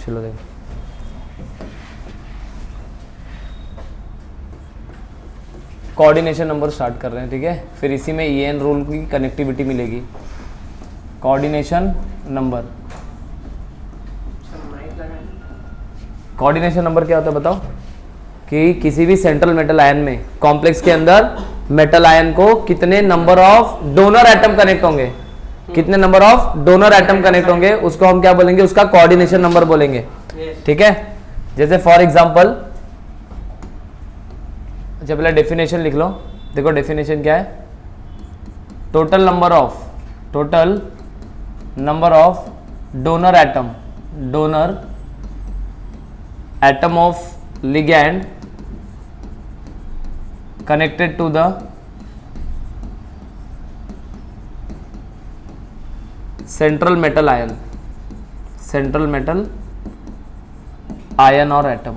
चलो देखो, coordination number start कर रहे हैं, ठीक है। फिर इसी में EN रूल की कनेक्टिविटी मिलेगी। कोऑर्डिनेशन नंबर, कोऑर्डिनेशन नंबर क्या होता है बताओ? कि किसी भी सेंट्रल मेटल आयन में, कॉम्प्लेक्स के अंदर मेटल आयन को कितने number of donor atom connect होंगे, कितने number of donor atom connect होंगे, उसको हम क्या बोलेंगे? उसका कोऑर्डिनेशन नंबर बोलेंगे, ठीक है। जैसे फॉर एग्जांपल, अच्छा पहले डेफिनेशन लिख लो। देखो डेफिनेशन क्या है? Total number of donor atom of ligand connected to the central metal ion और एटम।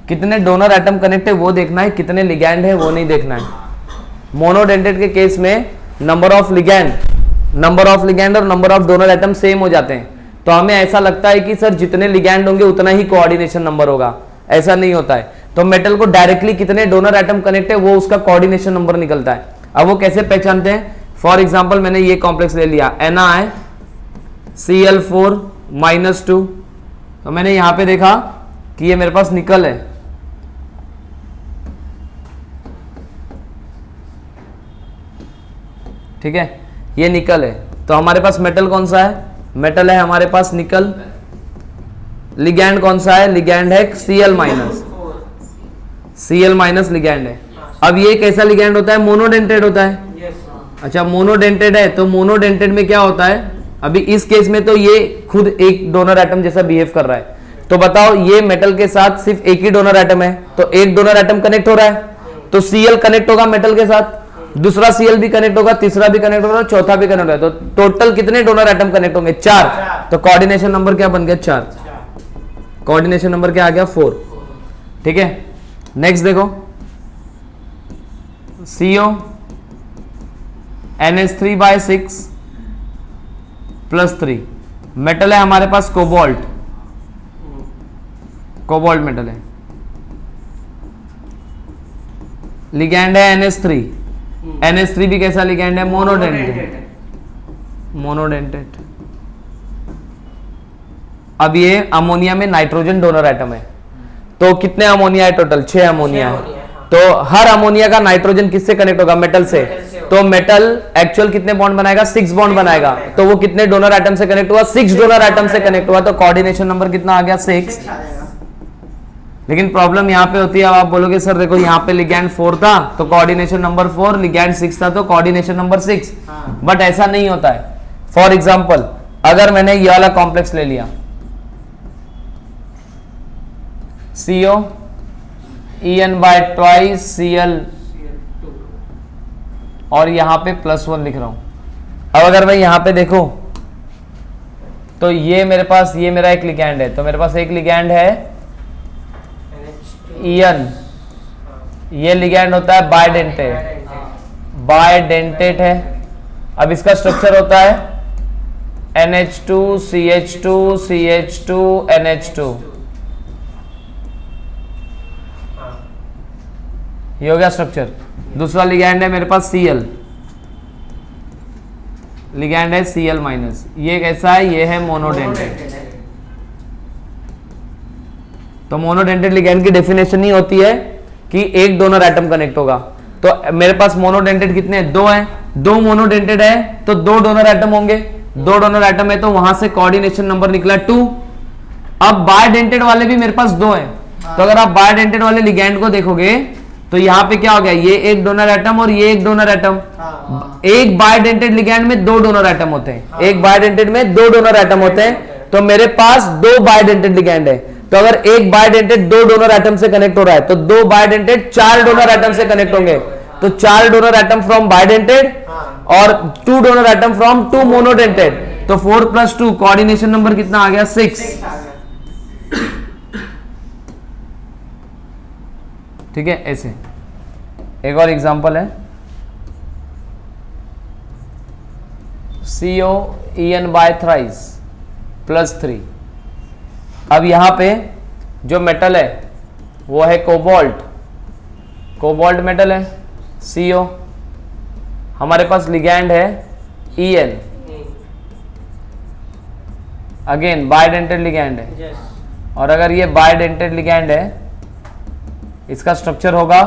कितने डोनर एटम कनेक्ट है वो देखना है, कितने लिगैंड है वो नहीं देखना है। मोनोडेंटेट के केस में नंबर ऑफ लिगैंड और number of donor atom same हो जाते हैं, तो हमें ऐसा लगता है कि सर जितने लिगैंड होंगे उतना ही कोऑर्डिनेशन नंबर होगा। ऐसा नहीं होता है। तो मेटल को डायरेक्टली कितने डोनर एटम कनेक्ट है वो उसका कोऑर्डिनेशन नंबर निकलता है। अब वो कैसे पहचानते हैं? फॉर एग्जांपल मैंने ये कॉम्प्लेक्स ले लिया NaCl4-2, तो मैंने यहां पे देखा कि ये मेरे पास निकल है, ठीक है, ये निकल है। तो हमारे पास मेटल कौन सा है? मेटल है हमारे पास निकल। लिगैंड कौन सा है? लिगैंड है Cl- लिगैंड है। अब ये कैसा लिगैंड होता है? मोनोडेंटेड होता है। अच्छा मोनोडेंटेड है, तो मोनोडेंटेड में क्या होता है? अभी इस केस में तो ये खुद एक डोनर एटम जैसा बिहेव कर रहा है, तो बताओ ये मेटल के साथ सिर्फ एक ही डोनर एटम है, तो एक डोनर एटम कनेक्ट हो रहा है, तो Cl कनेक्ट होगा मेटल के साथ, दूसरा Cl भी कनेक्ट होगा, तीसरा भी कनेक्ट होगा, चौथा भी कनेक्ट होगा, तो टोटल कितने डोनर एटम कनेक्ट होंगे? 4। तो कोऑर्डिनेशन नंबर क्या बन गया? 4। कोऑर्डिनेशन नंबर क्या आ गया? 4, ठीक है। नेक्स्ट देखो, CO NH3/6+3 मेटल है हमारे पास कोबाल्ट मेटल है। लिगैंड है NH3 भी कैसा लिगैंड है? मोनोडेंटेड। अब ये अमोनिया में नाइट्रोजन डोनर एटम है, तो कितने अमोनिया है टोटल? 6 अमोनिया है। तो हर अमोनिया का नाइट्रोजन किससे कनेक्ट होगा? मेटल से। तो मेटल एक्चुअल कितने बॉन्ड बनाएगा? 6 बॉन्ड बनाएगा। तो वो कितने डोनर एटम से कनेक्ट हुआ? 6 डोनर एटम से कनेक्ट हुआ। तो कोऑर्डिनेशन नंबर कितना आ गया? 6। लेकिन प्रॉब्लम यहाँ पे होती है, अब आप बोलोगे सर देखो यहाँ पे लिगैंड 4 था तो कोऑर्डिनेशन नंबर 4, लिगैंड 6 था तो कोऑर्डिनेशन नंबर 6, बट ऐसा नहीं होता है। फॉर एग्जाम्पल अगर मैंने ये वाला कॉम्प्लेक्स ले लिया CO En/2Cl और यहां पे +1 लिख रहा हूं। अब अगर मैं यहां पे देखूं तो ये मेरे पास, ये मेरा एक लिगैंड है, तो मेरे पास एक लिगैंड है En, ये लिगैंड होता है बायडेंटेट है। अब इसका स्ट्रक्चर होता है NH2CH2CH2NH2, ये हो गया स्ट्रक्चर। दूसरा लिगैंड है मेरे पास Cl, लिगैंड है Cl-, ये कैसा है? ये है मोनोडेंटेड। तो मोनोडेंटेड लिगैंड की डेफिनेशन ही होती है कि एक डोनर एटम कनेक्ट होगा। तो मेरे पास मोनोडेंटेड कितने हैं? 2 हैं, 2 मोनोडेंटेड है तो 2 डोनर एटम होंगे, 2 डोनर एटम है तो वहां से कोऑर्डिनेशन नंबर निकला 2। अब बायडेंटेड वाले भी मेरे पास 2 हैं, तो अगर आप बायडेंटेड वाले लिगैंड को देखोगे तो यहाँ पे क्या हो गया? ये एक डोनर एटम और ये एक डोनर एटम। एक बायडेंटेड लिगैंड में 2 डोनर एटम होते हैं, एक बायडेंटेड में 2 डोनर एटम होते हैं। तो मेरे पास 2 बायडेंटेड लिगैंड है, तो अगर एक बायडेंटेड 2 डोनर एटम से कनेक्ट हो रहा है तो 2 बायडेंटेड 4 डोनर एटम से कनेक्ट होंगे, तो 4 डोनर एटम फ्रॉम बायडेंटेड और 2 डोनर एटम फ्रॉम 2 मोनोडेंटेड, तो 4+2 कोऑर्डिनेशन नंबर कितना आ गया? 6। ठीक है। ऐसे एक और एग्जांपल है, CO En/3 +3। अब यहां पे जो मेटल है वो है कोबाल्ट, कोबाल्ट मेटल है CO। हमारे पास लिगैंड है En, अगेन बायडेंटेड लिगैंड है। और अगर ये बायडेंटेड लिगैंड है, इसका स्ट्रक्चर होगा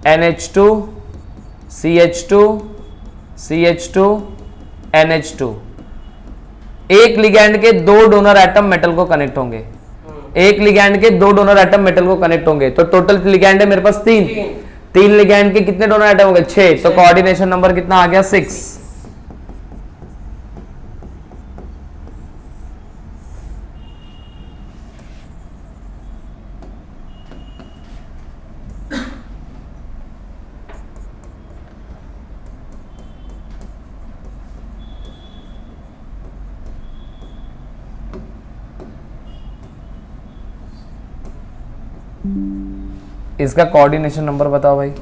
NH2 CH2 CH2 NH2। एक लिगैंड के 2 डोनर एटम मेटल को कनेक्ट होंगे, एक लिगैंड के 2 डोनर एटम मेटल को कनेक्ट होंगे। तो टोटल लिगैंड है मेरे पास 3 लिगैंड के कितने डोनर एटम होंगे? 6। तो कोऑर्डिनेशन नंबर कितना आ गया? 6। इसका कोऑर्डिनेशन नंबर बताओ भाई।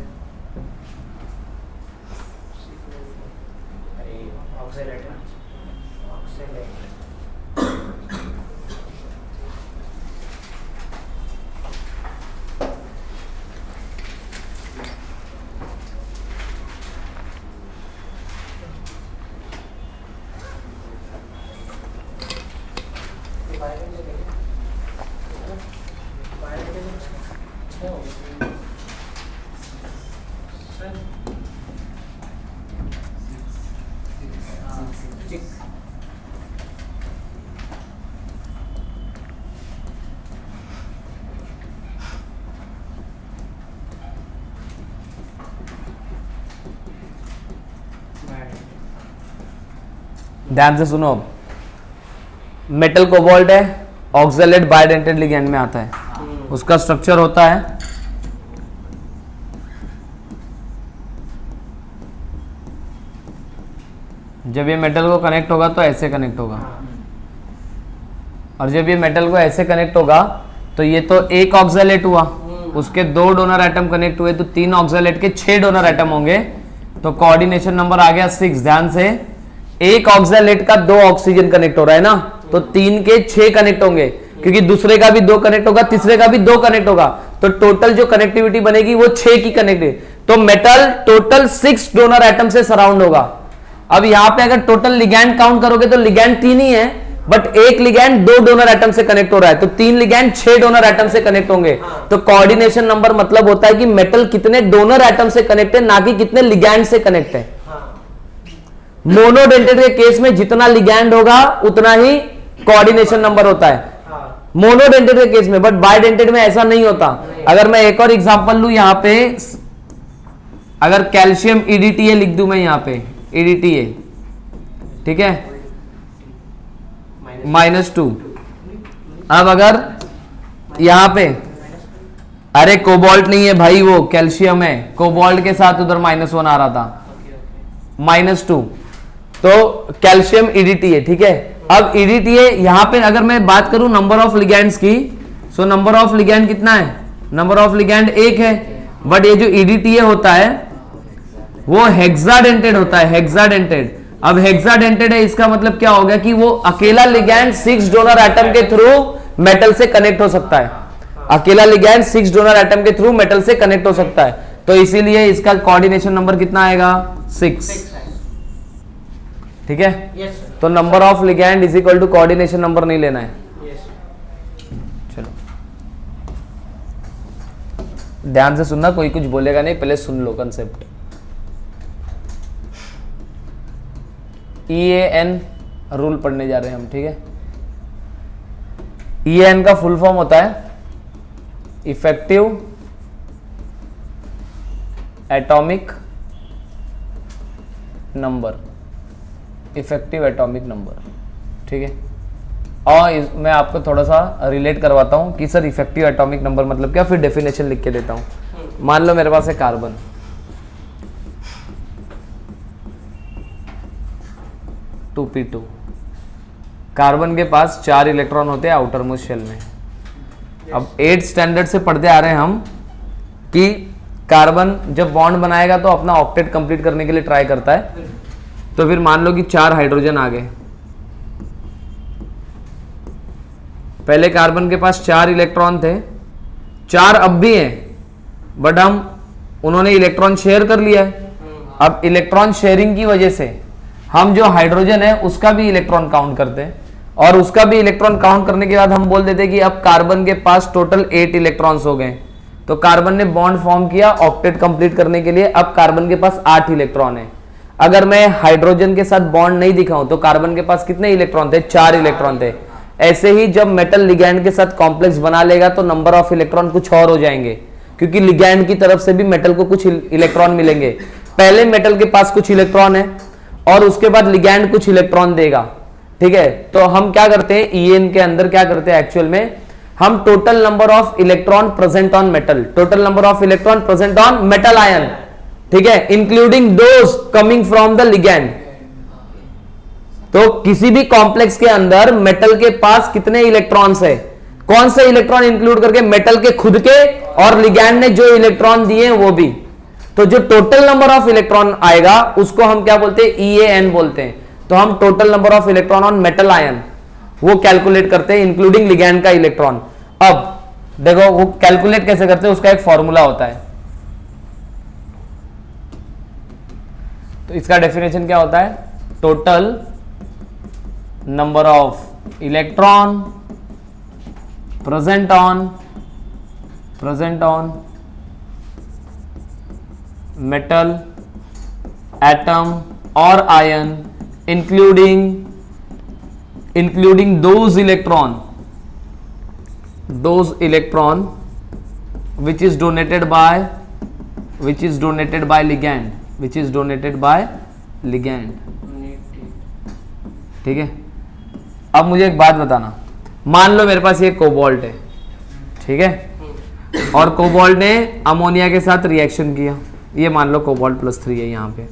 ध्यान से सुनो, मेटल कोबाल्ट है, ऑक्सैलेट बायडेंटेड लिगैंड में आता है। उसका स्ट्रक्चर होता है जब ये मेटल को कनेक्ट होगा तो ऐसे कनेक्ट होगा, और जब ये मेटल को ऐसे कनेक्ट होगा तो ये तो एक ऑक्सैलेट हुआ, उसके 2 डोनर एटम कनेक्ट हुए, तो 3 ऑक्सैलेट के 6 डोनर एटम होंगे। तो कोऑर्डिनेशन नंबर आ गया 6। ध्यान से, एक ऑक्सैलेट का 2 ऑक्सीजन कनेक्ट हो रहा है ना, तो 3 के 6 कनेक्ट होंगे, क्योंकि दूसरे का भी 2 कनेक्ट होगा, तीसरे का भी 2 कनेक्ट होगा, तो टोटल जो कनेक्टिविटी बनेगी वो 6 की कनेक्ट। तो मेटल टोटल 6 डोनर एटम से सराउंड होगा। अब यहां पे अगर टोटल लिगैंड काउंट करोगे तो लिगैंड 3 ही है, बट एक लिगैंड 2 डोनर एटम से कनेक्ट हो रहा है, तो 3 लिगैंड 6 डोनर एटम से कनेक्ट होंगे। तो कोऑर्डिनेशन नंबर मतलब होता है कि मेटल कितने डोनर एटम से कनेक्ट है, ना कि कितने लिगैंड से कनेक्ट है। मोनोडेंटेड के केस में जितना लिगैंड होगा उतना ही कोऑर्डिनेशन नंबर होता है मोनोडेंटेड के केस में, बट बायडेंटेड में ऐसा नहीं होता। अगर मैं एक और एग्जांपल लूं, यहां पे अगर कैल्शियम EDTA लिख दूं मैं, यहां पे EDTA, ठीक है, -2। अब अगर यहां पे, अरे कोबाल्ट नहीं है भाई, वो कैल्शियम है, कोबाल्ट के साथ उधर -1 आ रहा था, -2, तो कैल्शियम EDTA, ठीक है। अब EDTA यहां पे अगर मैं बात करूं नंबर ऑफ लिगैंड्स की, सो नंबर ऑफ लिगैंड कितना है? नंबर ऑफ लिगैंड 1 है, बट ये जो EDTA होता है वो हेक्साडेंटेड होता है, हेक्साडेंटेड। अब हेक्साडेंटेड है, इसका मतलब क्या हो गया कि वो अकेला लिगैंड 6 डोनर एटम के थ्रू मेटल से कनेक्ट हो सकता है, अकेला लिगैंड 6 डोनर एटम के थ्रू मेटल से कनेक्ट हो सकता है। तो इसीलिए इसका कोऑर्डिनेशन नंबर कितना आएगा? 6, ठीक है। तो number of ligand is equal to coordination number नहीं लेना है। चलो ध्यान से सुनना, कोई कुछ बोलेगा नहीं, पहले सुन लो कंसेप्ट। EAN रूल पढ़ने जा रहे हैं हम, ठीक है। EAN का फुल फॉर्म होता है effective atomic number, effective atomic number, ठीक है। और मैं आपको थोड़ा सा रिलेट करवाता हूं कि सर इफेक्टिव एटॉमिक नंबर मतलब क्या, फिर डेफिनेशन लिख के देता हूं। मान लो मेरे पास है कार्बन, P2, कार्बन के पास 4 इलेक्ट्रॉन होते हैं आउटर मोस्ट शेल में। अब 8th स्टैंडर्ड से पढ़ते आ रहे हैं हम कि कार्बन जब बॉन्ड बनाएगा तो अपना ऑक्टेट कंप्लीट करने के लिए ट्राई करता है। तो फिर मान लो कि 4 हाइड्रोजन आ गए, पहले कार्बन के पास 4 इलेक्ट्रॉन थे, 4 अब भी हैं, बट उन्होंने इलेक्ट्रॉन शेयर कर लिया है। अब इलेक्ट्रॉन शेयरिंग की वजह से हम जो हाइड्रोजन है उसका भी इलेक्ट्रॉन काउंट करते हैं, और उसका भी इलेक्ट्रॉन काउंट करने के बाद हम बोल देते हैं कि अब कार्बन के पास टोटल 8 इलेक्ट्रॉन्स हो गए। तो कार्बन ने बॉन्ड फॉर्म किया ऑक्टेट कंप्लीट करने के लिए, अब कार्बन के पास 8 इलेक्ट्रॉन है। अगर मैं हाइड्रोजन के साथ बॉन्ड नहीं दिखाऊं तो कार्बन के पास कितने इलेक्ट्रॉन थे? 4 इलेक्ट्रॉन थे। ऐसे ही जब मेटल लिगैंड के साथ कॉम्प्लेक्स बना लेगा तो नंबर ऑफ इलेक्ट्रॉन कुछ और हो जाएंगे, क्योंकि लिगैंड की तरफ से भी मेटल को कुछ इलेक्ट्रॉन मिलेंगे। पहले मेटल के पास कुछ इलेक्ट्रॉन है और उसके बाद लिगैंड कुछ इलेक्ट्रॉन देगा, ठीक है। तो हम क्या करते हैं, ईएन के अंदर क्या करते हैं एक्चुअल में, हम total number of electron present on metal, total number of electron present on metal ion, ठीक है, including those coming from the ligand. तो किसी भी कॉम्प्लेक्स के अंदर मेटल के पास कितने इलेक्ट्रॉन्स है, कौन से इलेक्ट्रॉन इंक्लूड करके, मेटल के खुद के और लिगैंड ने जो इलेक्ट्रॉन दिए वो भी। तो जो टोटल नंबर ऑफ इलेक्ट्रॉन आएगा उसको हम क्या बोलते हैं, ईएएन बोलते हैं। तो हम total number of electron on metal ion वो कैलकुलेट करते हैं इंक्लूडिंग लिगैंड का इलेक्ट्रॉन। अब देखो वो कैलकुलेट कैसे करते हैं, उसका एक फॉर्मूला होता है। तो इसका डेफिनेशन क्या होता है, total number of electron present on metal atom और ion including those electron which is donated by ligand, ठीक है। अब मुझे एक बात बताना, मान लो मेरे पास ये कोबाल्ट है, ठीक है, और कोबाल्ट ने अमोनिया के साथ रिएक्शन किया, ये मान लो कोबाल्ट +3 है यहाँ पे।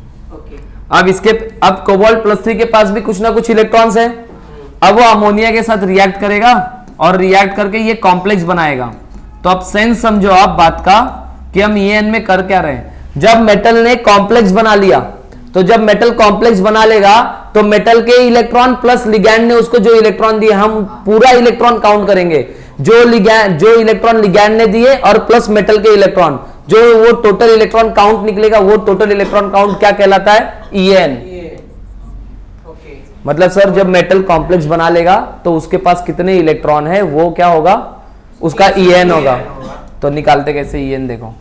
अब कोबाल्ट +3 के पास भी कुछ ना कुछ इलेक्ट्रॉन्स है। अब वो अमोनिया के साथ रिएक्ट करेगा और रिएक्ट करके ये कॉम्प्लेक्स बनाएगा। तो अब सेंस समझो आप बात का कि हम ईएन में कर क्या रहे हैं। जब मेटल ने कॉम्प्लेक्स बना लिया, तो जब मेटल कॉम्प्लेक्स बना लेगा तो मेटल के इलेक्ट्रॉन प्लस लिगैंड ने उसको जो इलेक्ट्रॉन दिए, हम पूरा इलेक्ट्रॉन काउंट करेंगे, जो इलेक्ट्रॉन लिगैंड ने दिए और प्लस मेटल के इलेक्ट्रॉन, जो वो टोटल इलेक्ट्रॉन काउंट निकलेगा, वो टोटल इलेक्ट्रॉन काउंट क्या कहलाता है, ईएन। मतलब सर जब मेटल कॉम्प्लेक्स बना लेगा तो उसके पास कितने इलेक्ट्रॉन है वो क्या होगा, उसका ईएन होगा। तो निकालते कैसे ईएन, देखो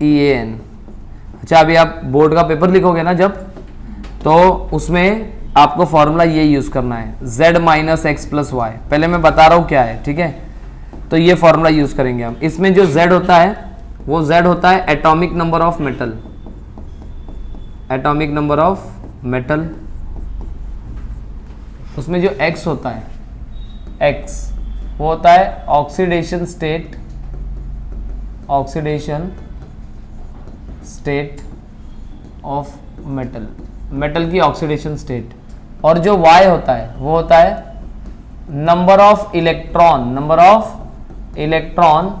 ईएन। अच्छा अभी आप बोर्ड का पेपर लिखोगे ना जब, तो उसमें आपको फॉर्मूला ये यूज करना है, z - x + y। पहले मैं बता रहा हूं क्या है, ठीक है। तो ये फॉर्मूला यूज करेंगे हम। इसमें जो z होता है वो z होता है atomic number of metal, atomic number of metal. उसमें जो x होता है, x वो होता है oxidation state, oxidation state of metal, metal की ऑक्सीडेशन स्टेट। और जो y होता है वो होता है number of electron, number of electron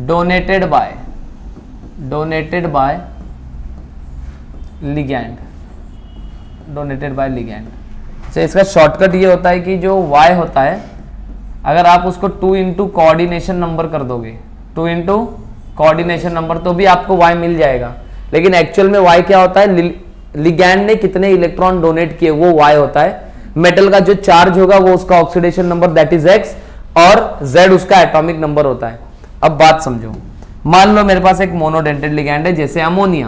donated bye ligand, donated bye ligand. अच्छा इसका शॉर्टकट ये होता है कि जो y होता है, अगर आप उसको 2 × कोऑर्डिनेशन नंबर कर दोगे, 2 × कोऑर्डिनेशन नंबर, तो भी आपको y मिल जाएगा। लेकिन एक्चुअल में y क्या होता है, लिगैंड ने कितने इलेक्ट्रॉन डोनेट किए वो y होता है। मेटल का जो चार्ज होगा वो उसका oxidation number that is x, और z उसका एटॉमिक नंबर होता है। अब बात समझो, मान लो मेरे पास एक मोनोडेंटेड लिगैंड है जैसे अमोनिया।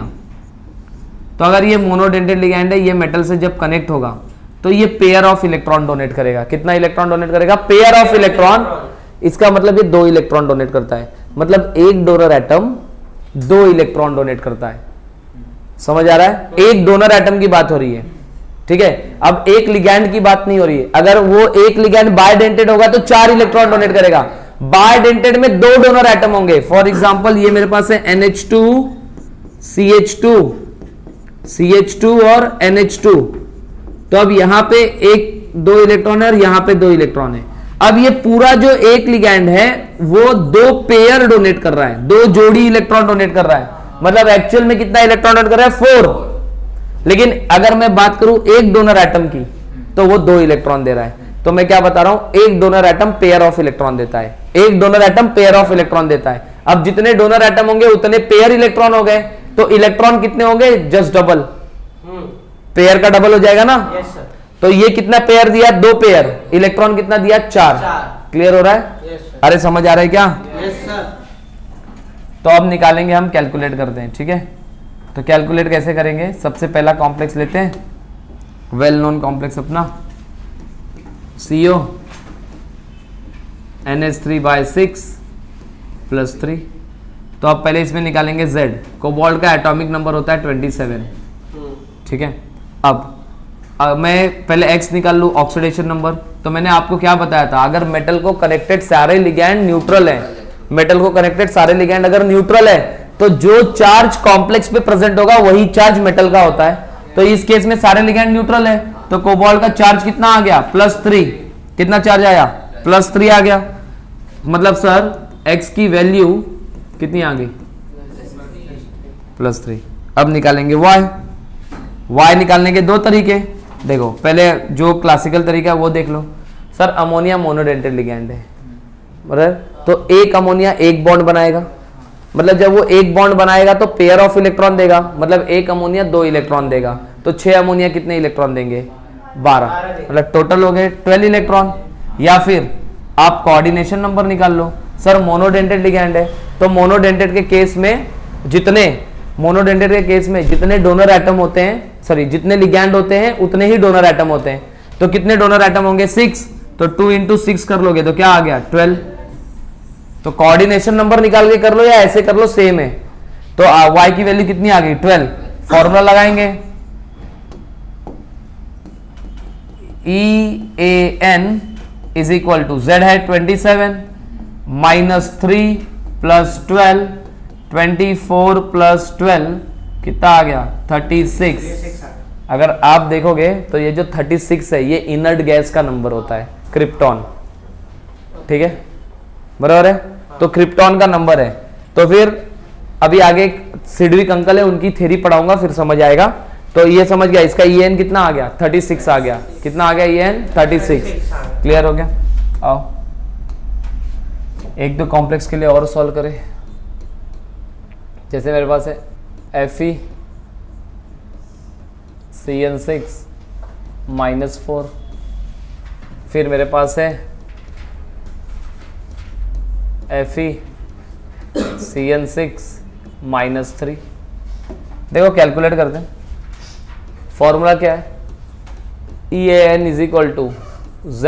तो अगर ये मोनोडेंटेड लिगैंड है, ये मेटल से जब कनेक्ट होगा तो ये पेयर ऑफ इलेक्ट्रॉन डोनेट करेगा। कितना इलेक्ट्रॉन डोनेट करेगा, पेयर ऑफ इलेक्ट्रॉन। इसका मतलब ये 2 इलेक्ट्रॉन डोनेट करता है, मतलब एक डोनर एटम 2 इलेक्ट्रॉन डोनेट करता है। समझ आ रहा है, एक डोनर एटम की बात हो रही है, ठीक है। अब एक लिगैंड की बात नहीं हो रही है। अगर वो एक लिगैंड बायडेंटेड होगा तो 4 इलेक्ट्रॉन डोनेट करेगा। बायडेंटेड में 2 डोनर एटम होंगे। फॉर एग्जांपल ये मेरे पास है NH2 CH2 और NH2। तो अब यहां पे 2 इलेक्ट्रॉन है और यहां पे 2 इलेक्ट्रॉन है। अब ये पूरा जो एक लिगैंड है वो 2 पेयर डोनेट कर रहा है, 2 जोड़ी इलेक्ट्रॉन डोनेट कर रहा है। मतलब एक्चुअल में कितना इलेक्ट्रॉन डोनेट कर रहा है, 4। लेकिन अगर मैं बात करूं एक डोनर एटम की, तो वो 2 इलेक्ट्रॉन दे रहा है। तो मैं क्या बता रहा हूं, एक donor atom pair of electron देता है, एक donor atom pair of electron देता है। अब जितने डोनर एटम होंगे उतने पेयर इलेक्ट्रॉन हो गए, तो इलेक्ट्रॉन कितने होंगे, जस्ट डबल, पेयर का डबल हो जाएगा ना। तो ये कितना पेयर दिया, 2 पेयर, इलेक्ट्रॉन कितना दिया, 4। क्लियर हो रहा है? अरे समझ आ रहा है क्या? तो अब निकालेंगे हम, कैलकुलेट करते हैं, ठीक है। तो कैलकुलेट कैसे करेंगे, सबसे पहला कॉम्प्लेक्स लेते हैं, वेल नोन कॉम्प्लेक्स अपना CO NH3/6 + 3। तो अब पहले इसमें निकालेंगे Z। कोबाल्ट का एटॉमिक नंबर होता है 27, ठीक है। अब मैं पहले X निकाल लूँ, ऑक्सीडेशन नंबर। तो मैंने आपको क्या बताया था, अगर मेटल को कनेक्टेड सारे लिगैंड न्यूट्रल है, मेटल को कनेक्टेड सारे लिगैंड अगर न्यूट्रल है, तो जो चार्ज कॉम्प्लेक्स पे प्रेजेंट होगा वही चार्ज मेटल का होता है। तो इस केस में सारे लिगैंड न्यूट्रल है, तो कोबाल्ट का चार्ज कितना आ गया, +3। कितना चार्ज आया, +3 आ गया। मतलब सर X की वैल्यू कितनी आ गई, +3। अब निकालेंगे Y निकालने के 2 तरीके। देखो पहले जो क्लासिकल तरीका है वो देख लो। सर अमोनिया मोनोडेंटेड लिगैंड है, बराबर, तो एक अमोनिया एक बॉन्ड बनाएगा, मतलब जब वो एक बॉन्ड बनाएगा तो पेयर ऑफ इलेक्ट्रॉन देगा, मतलब एक अमोनिया 2 इलेक्ट्रॉन देगा। तो 6 अमोनिया कितने इलेक्ट्रॉन देंगे, 12, मतलब टोटल हो गए 12 इलेक्ट्रॉन। या फिर आप कोऑर्डिनेशन नंबर निकाल लो। सर मोनोडेंटेड लिगैंड है, तो मोनोडेंटेड के केस में जितने डोनर एटम होते हैं, सॉरी जितने लिगैंड होते हैं उतने ही डोनर एटम होते हैं। तो कितने डोनर एटम होंगे, 6। तो 2 × 6 कर लोगे तो क्या आ गया, 12। तो कोऑर्डिनेशन नंबर निकाल के कर लो या ऐसे कर लो, सेम है। तो Y की वैल्यू कितनी आ गई, 12। फॉर्मूला लगाएंगे, EAN = Z है 27 -3 + 12, 24 + 12 कितना आ गया, 36। अगर आप देखोगे तो ये जो 36 है ये इनर्ट गैस का नंबर होता है, क्रिप्टॉन, ठीक है, बराबर है। तो क्रिप्टॉन का नंबर है। तो फिर अभी आगे सिडविक अंकल है, उनकी थ्योरी पढ़ाऊंगा, फिर समझ आएगा। तो ये समझ गया, इसका EN कितना आ गया, 36 आ गया। कितना आ गया EN, 36। क्लियर हो गया। आओ एक दो कॉम्प्लेक्स के लिए और सॉल्व करें। जैसे मेरे पास है FeCN6 -4, फिर मेरे पास है FeCN6 -3। देखो कैलकुलेट करते हैं, फॉर्मूला क्या है, EAN = Z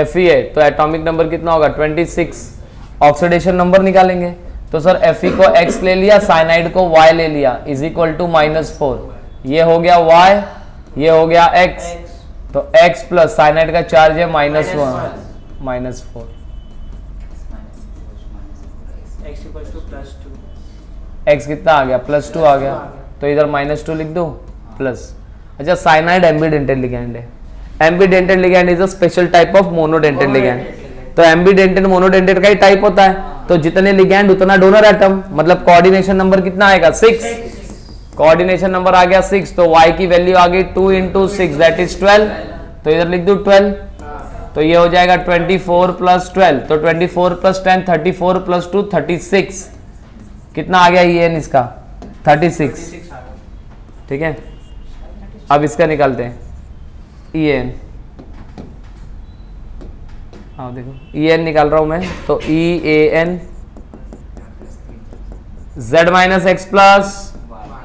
Fe है, तो एटॉमिक नंबर कितना होगा, 26। ऑक्सीडेशन नंबर निकालेंगे, तो सर Fe को X ले लिया, साइनाइड को Y ले लिया, = -4। ये हो गया Y, ये हो गया X। तो X प्लस साइनाइड का चार्ज है -1 -4। X कितना आ गया, +2 आ गया। तो इधर -2 लिख दो, प्लस। अच्छा साइनाइड एम्बीडेंटेड लिगैंड है। एम्बीडेंटेड ligand is a special type of monodentate ligand. तो एम्बीडेंटेड मोनोडेंटेड का ही टाइप होता है। तो जितने लिगैंड उतना डोनर एटम, मतलब कोऑर्डिनेशन नंबर कितना आएगा, 6। कोऑर्डिनेशन नंबर आ गया 6, तो Y की वैल्यू आ गई 2 × 6 दैट इज 12। तो इधर लिख दो 12। तो ये हो जाएगा 24 + 12, तो 24 + 10 34 + 2 36। कितना आ गया EN इसका, 36, ठीक है। अब इसका निकालते हैं EN। हाँ देखो EN निकाल रहा हूं मैं, तो EAN Z - X +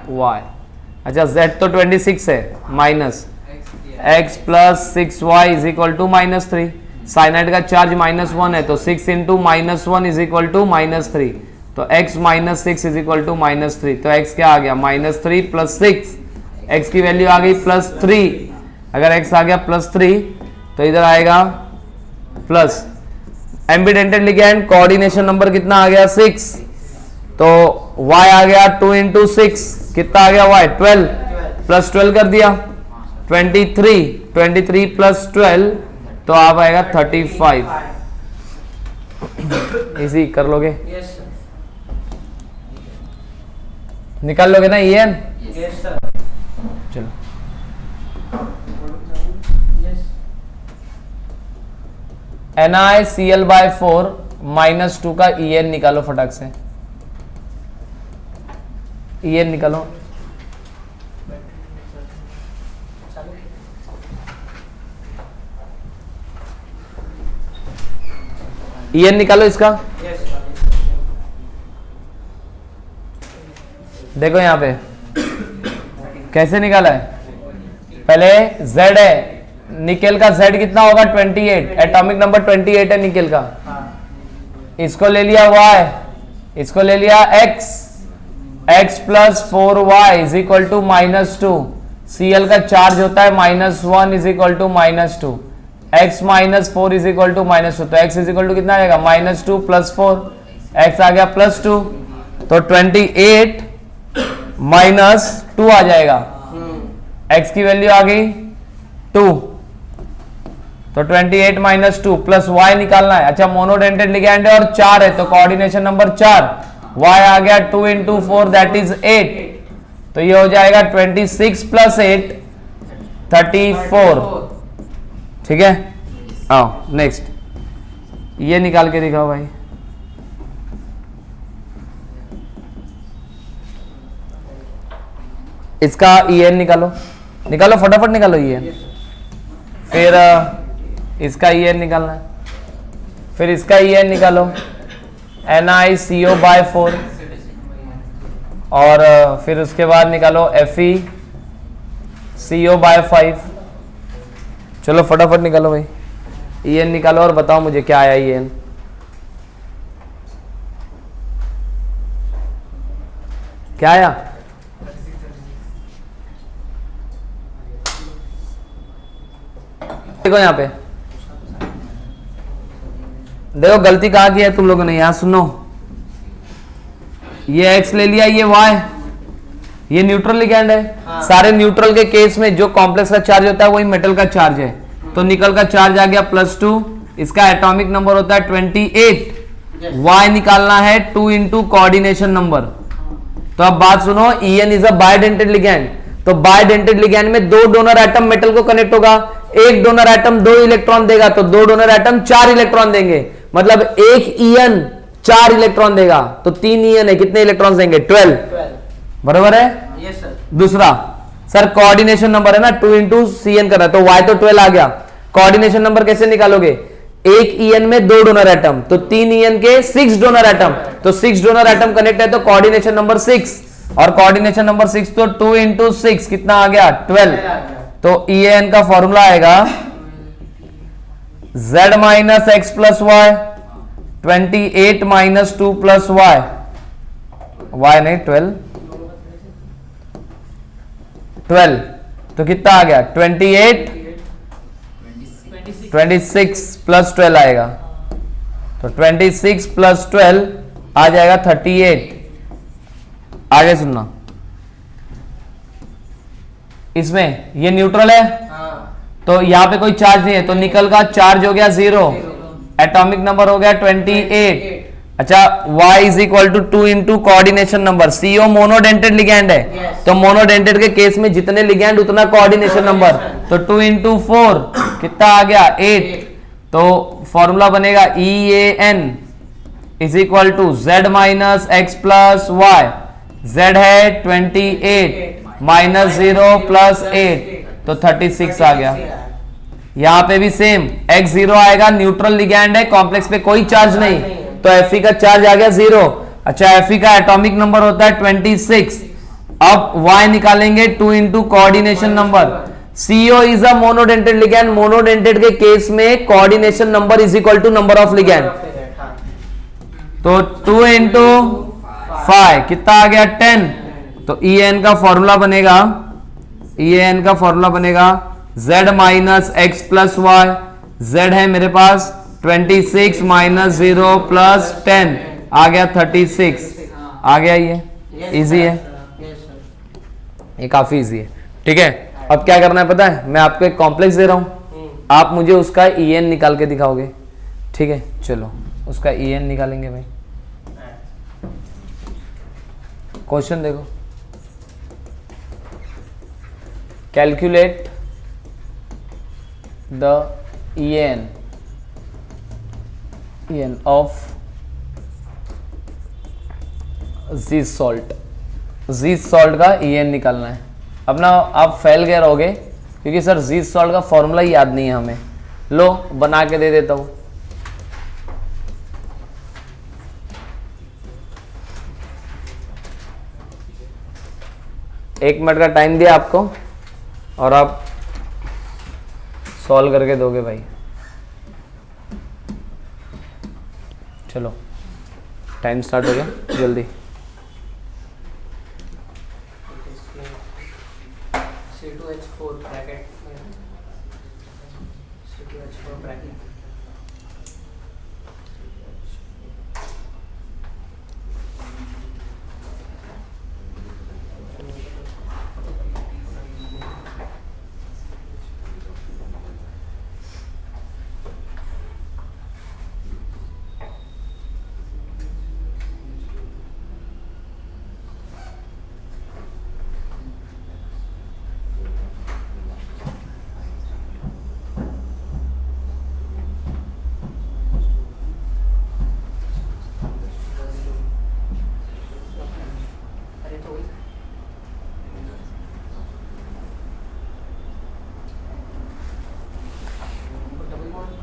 Y। अच्छा Z तो 26 है, माइनस X + 6Y = -3। साइनाइड का चार्ज -1 है, तो 6 × -1 = -3। तो X - 6 = -3। तो X क्या आ गया, -3 + 6। X की वैल्यू आ गई +3। अगर X आ गया +3 तो इधर आएगा प्लस। एम्बीडेंटेड लिगैंड कोऑर्डिनेशन नंबर कितना आ गया, 6। तो Y आ गया 2 × 6, कितना आ गया Y, 12 + 12 कर दिया 23 + 12, तो आप आएगा 35। इजी कर लोगे, निकाल लोगे ना EN। चलो NaCl/4 -2 का En निकालो फटाक से। En निकालो। En निकालो इसका। देखो यहां पे कैसे निकाला है। पहले Z है, निकेल का Z कितना होगा 28, एटॉमिक नंबर 28 है निकेल का। इसको ले लिया Y, इसको ले लिया X, X + 4Y is equal to -2। Cl का चार्ज होता है -1 is equal to -2, x - 4 is equal to -2। तो x इज इक्वल टू कितना आएगा -2 + 4, x आ गया +2, तो 28 - 2 आ जाएगा। x की वैल्यू आ गई 2, तो 28 - 2 प्लस y निकालना है। अच्छा मोनोडेंटेड लिगैंड है और 4 है तो कोऑर्डिनेशन नंबर 4, y आ गया 2 × 4 दैट इज 8, तो ये हो जाएगा 26 + 8 34। ठीक है, आओ नेक्स्ट, ये निकाल के दिखाओ भाई। इसका En निकालो, निकालो फटाफट निकालो En। फिर इसका En निकालना है, फिर इसका En निकालो NiCO/4, और फिर उसके बाद निकालो FeCO/5। चलो फटाफट निकालो भाई, En निकालो और बताओ मुझे क्या आया En। क्या आया? देखो यहाँ पे, देखो गलती कहाँ की है तुम लोगों ने। यहां सुनो, ये X ले लिया, ये Y, ये न्यूट्रल लिगैंड है। सारे न्यूट्रल के केस में जो कॉम्प्लेक्स का चार्ज होता है वही मेटल का चार्ज है, तो निकल का चार्ज आ गया +2, इसका एटॉमिक नंबर होता है 28, Y निकालना है 2 × कोऑर्डिनेशन नंबर। तो अब बात सुनो, En इज अ बायडेंटेड लिगैंड, तो बायडेंटेड लिगैंड में 2 डोनर एटम मेटल को कनेक्ट होगा, एक डोनर एटम 2 इलेक्ट्रॉन देगा, तो 2 डोनर एटम 4 इलेक्ट्रॉन देंगे, मतलब एक En 4 इलेक्ट्रॉन देगा, तो 3 En है, कितने इलेक्ट्रॉन देंगे 12, बराबर है। Yes sir. दूसरा सर कोऑर्डिनेशन नंबर है ना, 2 × Cn कर रहा है, तो Y तो 12 आ गया। कोऑर्डिनेशन नंबर कैसे निकालोगे, एक En में 2 डोनर एटम, तो 3 En के 6 डोनर एटम, तो 6 डोनर एटम कनेक्ट है, तो कोऑर्डिनेशन नंबर 6, और कोऑर्डिनेशन नंबर 6 तो 2 × 6 कितना आ गया 12, तो En का फॉर्मूला आएगा Z - x + y, 28 - 2 + y, y नहीं 12, तो कितना आ गया 28, 26 + 12 आएगा, तो 26 + 12 आ जाएगा 38। आगे सुनना, इसमें ये न्यूट्रल है, तो यहां पे कोई चार्ज नहीं है, तो निकल का चार्ज हो गया 0, एटॉमिक नंबर हो गया 28। अच्छा Y is equal to 2 × coordination number, CO monodentate ligand है, तो मोनोडेंटेड के केस में जितने लिगैंड उतना कोऑर्डिनेशन नंबर, तो 2 × 4 कितना आ गया 8, तो फॉर्मूला बनेगा EAN is equal to Z - x + y, Z है 28 -0 + 8, तो 36 आ गया। यहां पे भी सेम x 0 आएगा, न्यूट्रल लिगैंड है, कॉम्प्लेक्स पे कोई चार्ज नहीं, तो Fe का चार्ज आ गया 0। अच्छा Fe का एटॉमिक नंबर होता है 26। अब Y निकालेंगे 2 × coordination number. CO is a monodentate ligand, monodentate के केस में coordination number is equal to number of ligand, तो 2 × 5 कितना आ गया 10, तो En का फॉर्मूला बनेगा, En का फॉर्मूला बनेगा Z - x + y, Z है मेरे पास 26 - 0 + 10 आ गया 36 आ गया। ये इजी है, ये काफी इजी है। ठीक है, अब क्या करना है पता है, मैं आपको एक कॉम्प्लेक्स दे रहा हूं, आप मुझे उसका En निकाल के दिखाओगे। ठीक है, चलो उसका En निकालेंगे भाई। क्वेश्चन देखो, कैलकुलेट द EN ऑफ ज़ीज सॉल्ट का EN निकालना है अपना। आप फेल गए रहोगे क्योंकि सर ज़ीज सॉल्ट का फॉर्मूला ही याद नहीं है हमें। लो बना के दे देता हूं। एक मिनट का टाइम दिया आपको और आप सॉल्व करके दोगे भाई। चलो टाइम स्टार्ट हो गया, जल्दी। C2H4 ब्रैकेट C2H4 ब्रैकेट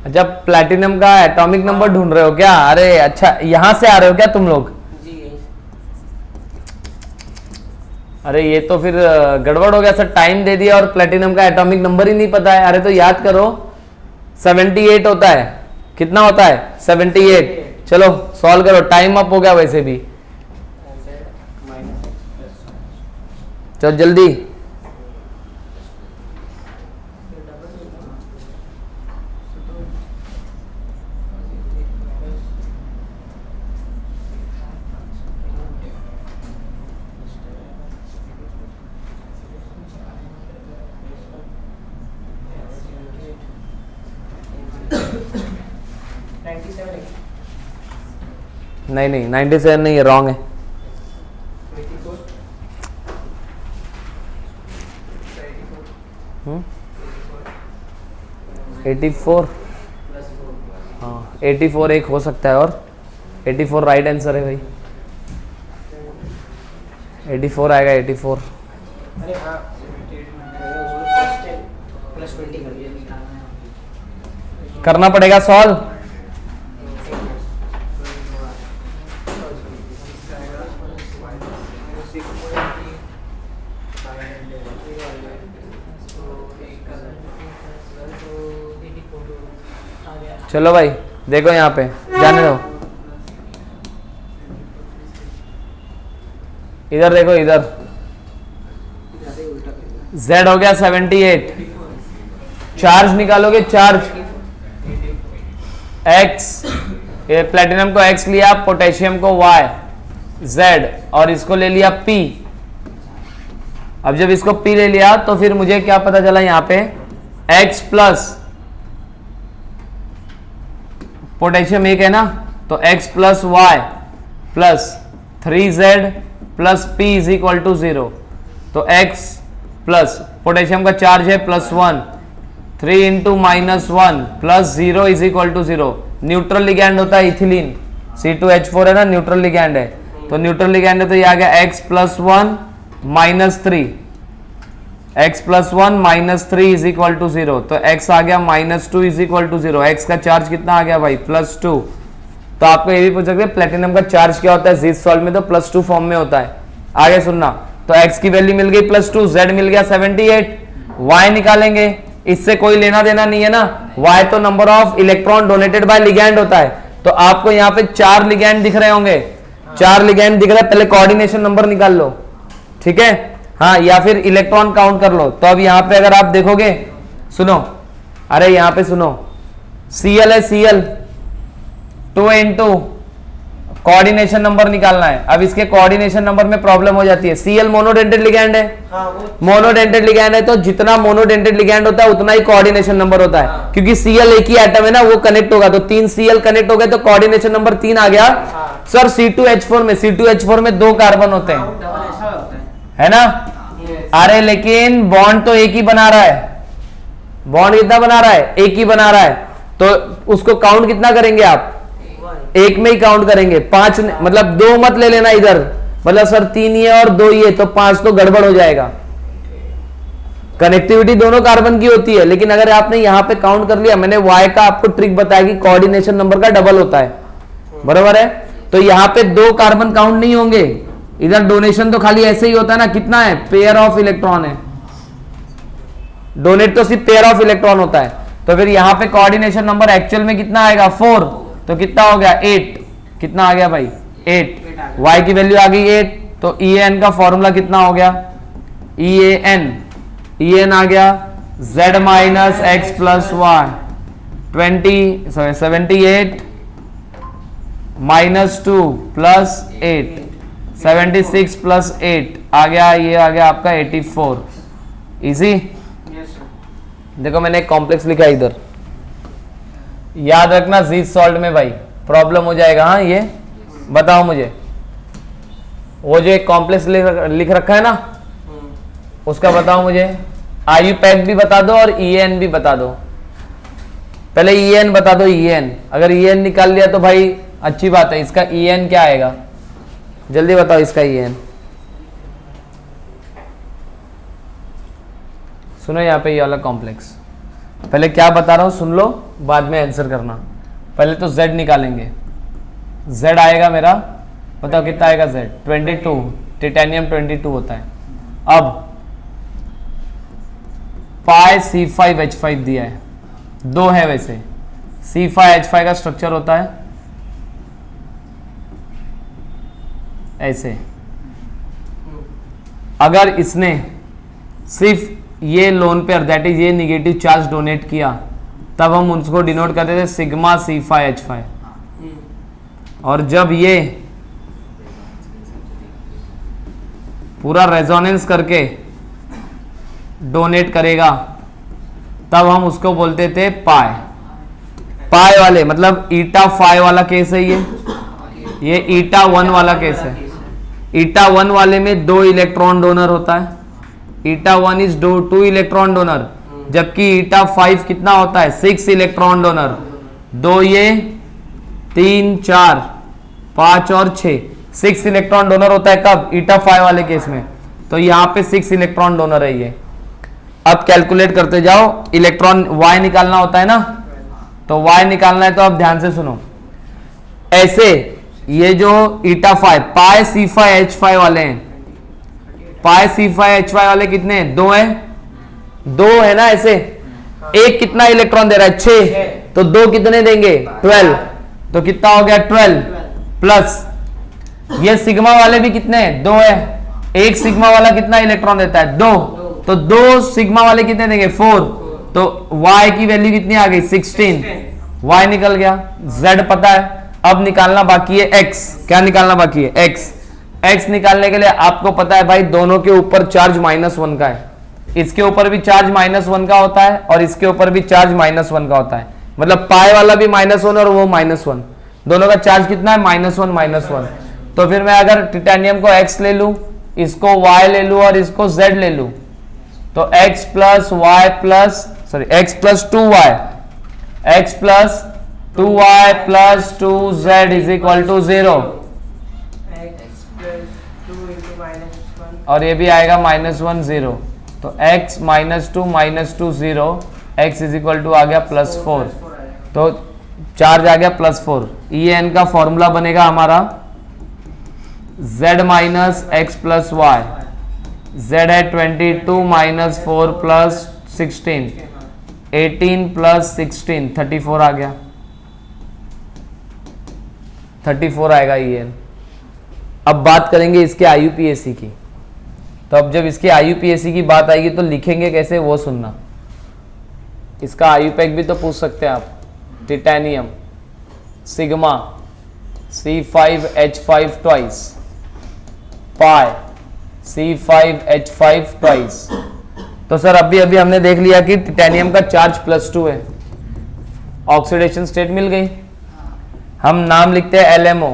अच्छा प्लैटिनम का एटॉमिक नंबर ढूंढ रहे हो क्या? अरे अच्छा यहां से आ रहे हो क्या तुम लोग? जी। अरे ये तो फिर गड़बड़ हो गया सर। टाइम दे दिया और प्लैटिनम का एटॉमिक नंबर ही नहीं पता है। अरे तो याद करो 78 होता है। कितना होता है? 78। चलो सॉल्व करो, टाइम अप हो गया वैसे भी। चलो जल्दी। नहीं नहीं 97 नहीं, ये रॉन्ग है। 84। हाँ 84 एक हो सकता है और 84 राइट आंसर है भाई। 84 आएगा 84। अरे हाँ प्लस 20 करना पड़ेगा सॉल्व। चलो भाई देखो यहाँ पे, जाने दो। इधर देखो, इधर Z हो गया 78। चार्ज निकालोगे, चार्ज X, ये प्लेटिनम को X लिया, पोटेशियम को Y, Z और इसको ले लिया P। अब जब इसको P ले लिया तो फिर मुझे क्या पता चला यहाँ पे X प्लस पोटेशियम एक है ना, तो X plus Y plus 3Z plus P is equal to 0। तो X प्लस पोटेशियम का चार्ज है +1, 3 into -1 plus 0 is equal to 0। Neutral ligand होता है इथिलीन, C2H4 है ना, न्यूट्रल लिगैंड है। तो न्यूट्रल लिगैंड है तो ये आ गया X plus 1 -3, x plus 1 -3 is equal to 0। तो x आ गया -2 इज इक्वल टू 0। x का चार्ज कितना आ गया भाई? +2। तो आपको ये भी पूछ सकते हैं प्लेटिनम का चार्ज क्या होता है ज़ीज सॉल्ट में, तो +2 फॉर्म में होता है। आगे सुनना, तो x की वैल्यू मिल गई +2, z मिल गया 78, y निकालेंगे। इससे कोई लेना देना नहीं है ना, y तो number of electron donated bye ligand होता है। तो आपको यहाँ पे 4 लिगैंड दिख रहे होंगे, 4 लिगैंड दिख रहे हैं। पहले कोऑर्डिनेशन नंबर निकाल लो, ठीक है? हाँ, या फिर इलेक्ट्रॉन काउंट कर लो। तो अब यहाँ पे अगर आप देखोगे, सुनो, अरे यहाँ पे सुनो, Cl है, Cl 2 इंटू कोऑर्डिनेशन नंबर निकालना है। अब इसके कोऑर्डिनेशन नंबर में प्रॉब्लम हो जाती है। Cl मोनोडेंटेड लिगैंड है, मोनोडेंटेड लिगैंड है, तो जितना मोनोडेंटेड लिगैंड होता है उतना ही कोऑर्डिनेशन नंबर होता है। क्योंकि Cl एक ही एटम है ना, वो कनेक्ट होगा, तो 3 Cl कनेक्ट हो गए तो कोऑर्डिनेशन नंबर 3 आ गया। सर C2H4 में 2 कार्बन होते हैं, है ना? अरे लेकिन बॉन्ड तो एक ही बना रहा है, बॉन्ड कितना बना रहा है? एक ही बना रहा है, तो उसको काउंट कितना करेंगे आप? एक में ही काउंट करेंगे, 5 मतलब 2 मत ले लेना इधर, मतलब सर 3 ये और 2 ये, तो 5 तो गड़बड़ हो जाएगा। कनेक्टिविटी दोनों कार्बन की होती है, लेकिन अगर आपने यहां पे काउंट कर लिया, मैंने Y का आपको ट्रिक बताया कि कोऑर्डिनेशन नंबर का डबल होता है, बराबर है। तो यहां पे 2 कार्बन काउंट नहीं होंगे, इधर डोनेशन तो खाली ऐसे ही होता है ना, कितना है? पेयर ऑफ इलेक्ट्रॉन है, डोनेट तो सिर्फ पेयर ऑफ इलेक्ट्रॉन होता है। तो फिर यहां पे कोऑर्डिनेशन नंबर एक्चुअल में कितना आएगा? 4, तो कितना हो गया? 8। कितना आ गया भाई? 8। Y की वैल्यू आ गई 8, तो EAN का फॉर्मूला कितना हो गया? EAN आ गया Z minus X plus Y 78 minus 2 plus 8 76 plus 8 आ गया, ये आ गया आपका 84। इजी। देखो मैंने एक कॉम्प्लेक्स लिखा है इधर, याद रखना जी सॉल्ट में भाई प्रॉब्लम हो जाएगा। हाँ ये बताओ मुझे, वो जो एक कॉम्प्लेक्स लिख रखा है ना, उसका बताओ मुझे। IUPAC भी बता दो और EAN भी बता दो। पहले EAN बता दो। EAN अगर EAN निकाल लिया तो भाई अच्छी बात है। इसका EAN क्या आएगा? जल्दी बताओ इसका EAN। सुनो यहाँ पे ये वाला कॉम्प्लेक्स, पहले क्या बता रहा हूं सुन लो, बाद में आंसर करना। पहले तो Z निकालेंगे। Z आएगा मेरा, बताओ कितना आएगा Z? 22। टिटेनियम 22 होता है। अब पाई C5H5 दिया है, 2 है वैसे। C5H5 का स्ट्रक्चर होता है ऐसे। अगर इसने सिर्फ ये लोन पेयर दैट इज ये निगेटिव चार्ज डोनेट किया, तब हम उसको डिनोट करते थे सिग्मा C5H5। और जब ये पूरा रेजोनेंस करके डोनेट करेगा, तब हम उसको बोलते थे पाई वाले, मतलब ईटा 5 वाला केस है ये ईटा 1 वाला केस है। ईटा 1 वाले में 2 इलेक्ट्रॉन डोनर होता है। ईटा 1 इज 2 इलेक्ट्रॉन डोनर, जबकि ईटा 5 कितना होता है? 6 इलेक्ट्रॉन डोनर। 2 ये 3 4 5 और 6, 6 इलेक्ट्रॉन डोनर होता है। कब? ईटा 5 वाले केस में। तो यहाँ पे 6 इलेक्ट्रॉन डोनर है ये। अब कैलकुलेट करते जाओ, इलेक्ट्रॉन Y निकालना होता है ना, तो Y निकालना है तो अब ध्यान से सुनो। ऐसे ये जो ईटा 5 पाई C5H5 वाले हैं, पाई C5H5 वाले कितने हैं? 2 हैं, 2 है ना ऐसे। एक कितना इलेक्ट्रॉन दे रहा है? 6, तो 2 कितने देंगे? 12, तो कितना हो गया? 12 प्लस ये सिग्मा वाले भी कितने हैं? 2 है। एक सिग्मा वाला कितना इलेक्ट्रॉन देता है? 2, तो 2 सिग्मा वाले कितने देंगे? 4, तो Y की वैल्यू कितनी आ गई? 16। Y निकल गया। Z पता है। अब निकालना बाकी है X। क्या निकालना बाकी है? X निकालने के लिए आपको पता है भाई, दोनों के ऊपर चार्ज -1 का है। इसके ऊपर भी चार्ज -1 का होता है और इसके ऊपर भी चार्ज -1 का होता है। मतलब पाई वाला भी -1 और वो -1, दोनों का चार्ज कितना है? -1। तो फिर मैं अगर टिटेनियम को X ले लूं, इसको Y ले लूं और इसको Z ले लूं, तो X plus 2Y plus 2Z is equal to 0, और ये भी आएगा -1 0। तो x -2 0, x is equal to आ गया +4, तो चार्ज आ गया +4। EAN का फॉर्मूला बनेगा हमारा Z minus X plus Y. Z है 22 माइनस 4 प्लस 16, 18 प्लस 16 34 आ गया, 34 आएगा EN। अब बात करेंगे इसके IUPAC की। तो अब जब इसके IUPAC की बात आएगी तो लिखेंगे कैसे वो सुनना। इसका IUPAC भी तो पूछ सकते हैं आप। टिटेनियम सिग्मा C5H5 ट्वाइस, पाई C5H5 ट्वाइस। तो सर अभी हमने देख लिया कि टिटेनियम का चार्ज +2 है, ऑक्सीडेशन स्टेट मिल गई। हम नाम लिखते हैं LMO।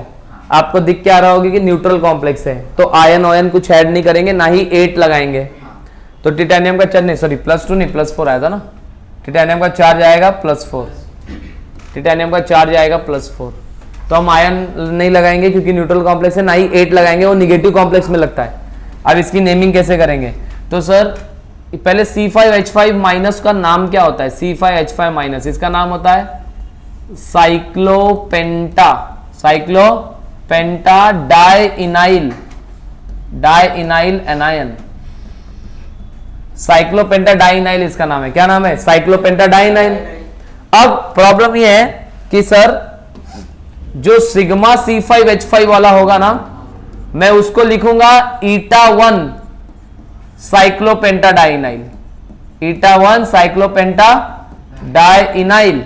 आपको दिख के आ रहा होगा कि न्यूट्रल कॉम्प्लेक्स है, तो आयन ऑयन कुछ ऐड नहीं करेंगे, ना ही 8 लगाएंगे। तो टिटेनियम का चार्ज नहीं, सॉरी +2 नहीं +4 आया था ना। टिटेनियम का चार्ज आएगा +4, टिटेनियम का चार्ज आएगा +4। तो हम आयन नहीं लगाएंगे क्योंकि न्यूट्रल कॉम्प्लेक्स है, ना ही 8 लगाएंगे, वो निगेटिव कॉम्प्लेक्स में लगता है। अब इसकी नेमिंग कैसे करेंगे? तो सर पहले C5H5 माइनस का नाम क्या होता है? C5H5 माइनस, इसका नाम होता है साइक्लोपेंटा, साइक्लोपेंटा डाइइनाइल, डाइइनाइल एनायन, साइक्लोपेंटा डाइइनाइल इसका नाम है। क्या नाम है? साइक्लोपेंटा डाइइनाइल। अब प्रॉब्लम ये है कि सर जो सिग्मा C5H5 वाला होगा ना, मैं उसको लिखूंगा eta1 साइक्लोपेंटा डाइइनाइल, eta1 साइक्लोपेंटा डाइइनाइल।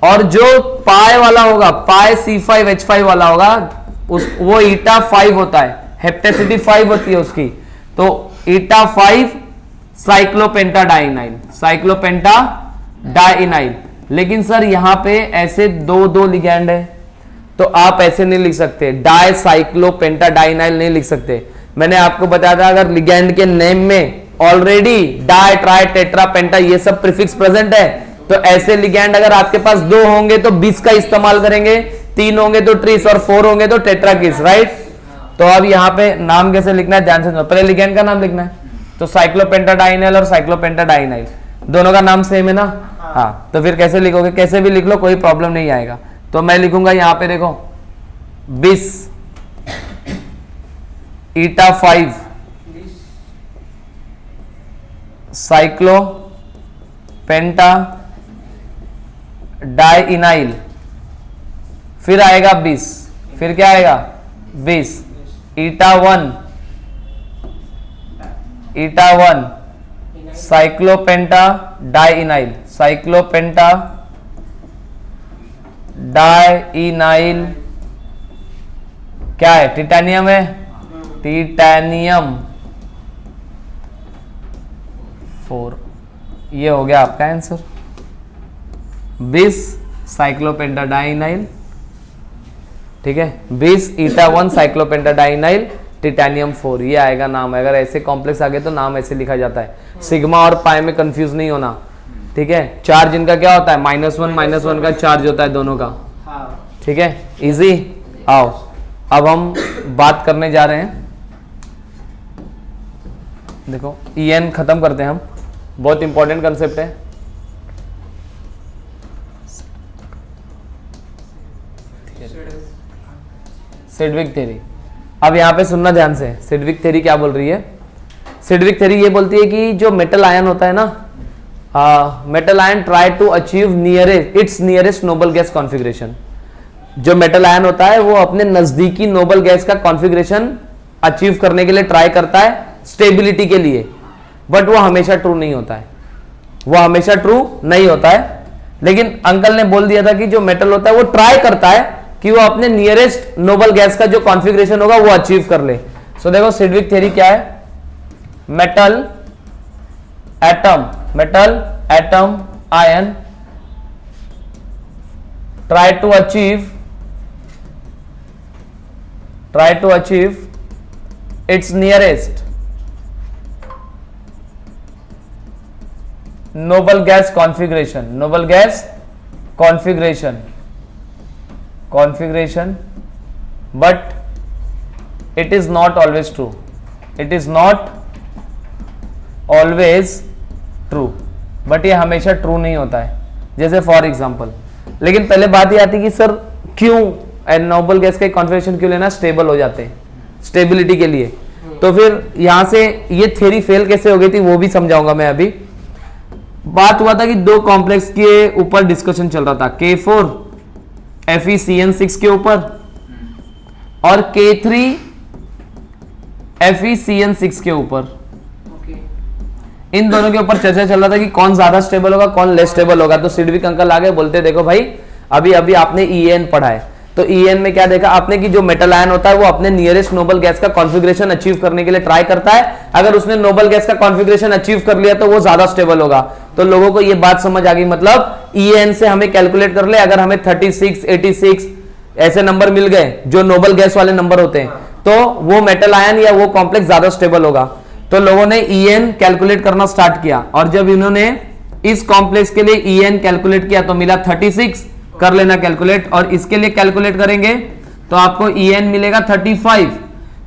और जो पाई वाला होगा, पाई C5H5 वाला होगा, वो eta5 होता है, हेप्टेसिटी 5 होती है उसकी, तो eta5 साइक्लोपेंटा डाइइनाइल, साइक्लोपेंटा डाइइनाइल। लेकिन सर यहां पे ऐसे दो लिगैंड है, तो आप ऐसे नहीं लिख सकते, डाई साइक्लोपेंटा डाइइनाइल नहीं लिख सकते। मैंने आपको बताया था अगर लिगैंड के नेम में ऑलरेडी डाई, ट्राई, टेट्रा, पेंटा ये सब प्रीफिक्स प्रेजेंट है, तो ऐसे लिगैंड अगर आपके पास 2 होंगे तो 20 का इस्तेमाल करेंगे, 3 होंगे तो ट्रिस और 4 होंगे तो टेट्राकिस, राइट। तो अब यहाँ पे नाम कैसे लिखना है ध्यान से सुनो, पहले लिगैंड का नाम लिखना है। तो साइक्लोपेंटा डाइइनाइल और साइक्लोपेंटा डाइइनाइल दोनों का नाम सेम है ना, हाँ। तो फिर कैसे लिखोगे? कैसे भी लिख लो, कोई प्रॉब्लम नहीं आएगा। तो मैं लिखूंगा यहां पे देखो 20 eta5 साइक्लोपेंटा डाइइनाइल, फिर आएगा 20, फिर क्या आएगा 20 eta1 साइक्लोपेंटा डाइइनाइल, साइक्लोपेंटा डाइइनाइल क्या है? टिटेनियम है, टिटेनियम 4। ये हो गया आपका आंसर, 20 साइक्लोपेंटा डाइइनाइल, ठीक है, 20 eta1 साइक्लोपेंटा डाइइनाइल, टिटेनियम 4, ये आएगा नाम। अगर ऐसे कॉम्प्लेक्स आ गए तो नाम ऐसे लिखा जाता है। सिग्मा और पाई में कंफ्यूज नहीं होना, ठीक है। चार्ज इनका क्या होता है? -1 का चार्ज होता है दोनों का, ठीक है, इजी। आओ अब हम बात करने जा रहे हैं, देखो En खत्म करते हैं हम, बहुत इंपॉर्टेंट कंसेप्ट है। सिडविक थ्योरी, अब यहां पे सुनना ध्यान से, सिडविक थ्योरी क्या बोल रही है? सिडविक थ्योरी ये बोलती है कि जो मेटल आयन होता है ना, metal ion try to achieve its nearest noble gas configuration. जो मेटल आयन होता है वो अपने नजदीकी नोबल गैस का कॉन्फ़िगरेशन अचीव करने के लिए ट्राई करता है स्टेबिलिटी के लिए, बट वो हमेशा ट्रू नहीं होता है, वो हमेशा ट्रू नहीं होता है। लेकिन अंकल ने बोल दिया था कि जो मेटल होता है वो ट्राई करता है कि वो अपने नियरेस्ट नोबल गैस का जो कॉन्फ़िगरेशन होगा वो अचीव कर ले। सो देखो सिडविक थ्योरी क्या है? Metal atom ion try to achieve its nearest noble gas configuration, but it is not always true, but ये हमेशा ट्रू नहीं होता है। जैसे फॉर एग्जांपल, लेकिन पहले बात ये आती कि सर क्यों नोबल गैस का कॉन्फ़िगरेशन क्यों लेना? स्टेबल हो जाते हैं, स्टेबिलिटी के लिए। तो फिर यहां से ये थ्योरी फेल कैसे हो गई थी वो भी समझाऊंगा मैं अभी। बात हुआ था कि दो कॉम्प्लेक्स के ऊपर डिस्कशन चल रहा था, K4 FeCN6 के ऊपर और K3 FeCN6 के ऊपर। इन दोनों के ऊपर चर्चा चल रहा था कि कौन ज्यादा स्टेबल होगा, कौन लेस स्टेबल होगा। तो सिडविक अंकल आगे बोलते देखो भाई अभी आपने EN पढ़ा है, तो EN में क्या देखा आपने कि जो मेटल आयन होता है वो अपने नियरेस्ट नोबल गैस का कॉन्फ़िगरेशन अचीव करने के लिए ट्राई करता है। अगर उसने नोबल गैस का कॉन्फ़िगरेशन अचीव कर लिया तो वो ज्यादा स्टेबल होगा। तो लोगों को ये बात समझ आ गई, मतलब EN से हमें कैलकुलेट कर ले, अगर हमें 36, 86 ऐसे नंबर मिल गए जो नोबल गैस वाले नंबर होते हैं, तो वो मेटल आयन या वो कॉम्प्लेक्स ज्यादा स्टेबल होगा। तो लोगों ने EN कैलकुलेट करना स्टार्ट किया, और जब इन्होंने इस कॉम्प्लेक्स के लिए EN कैलकुलेट किया तो मिला 36, कर लेना कैलकुलेट, और इसके लिए कैलकुलेट करेंगे तो आपको EN मिलेगा 35।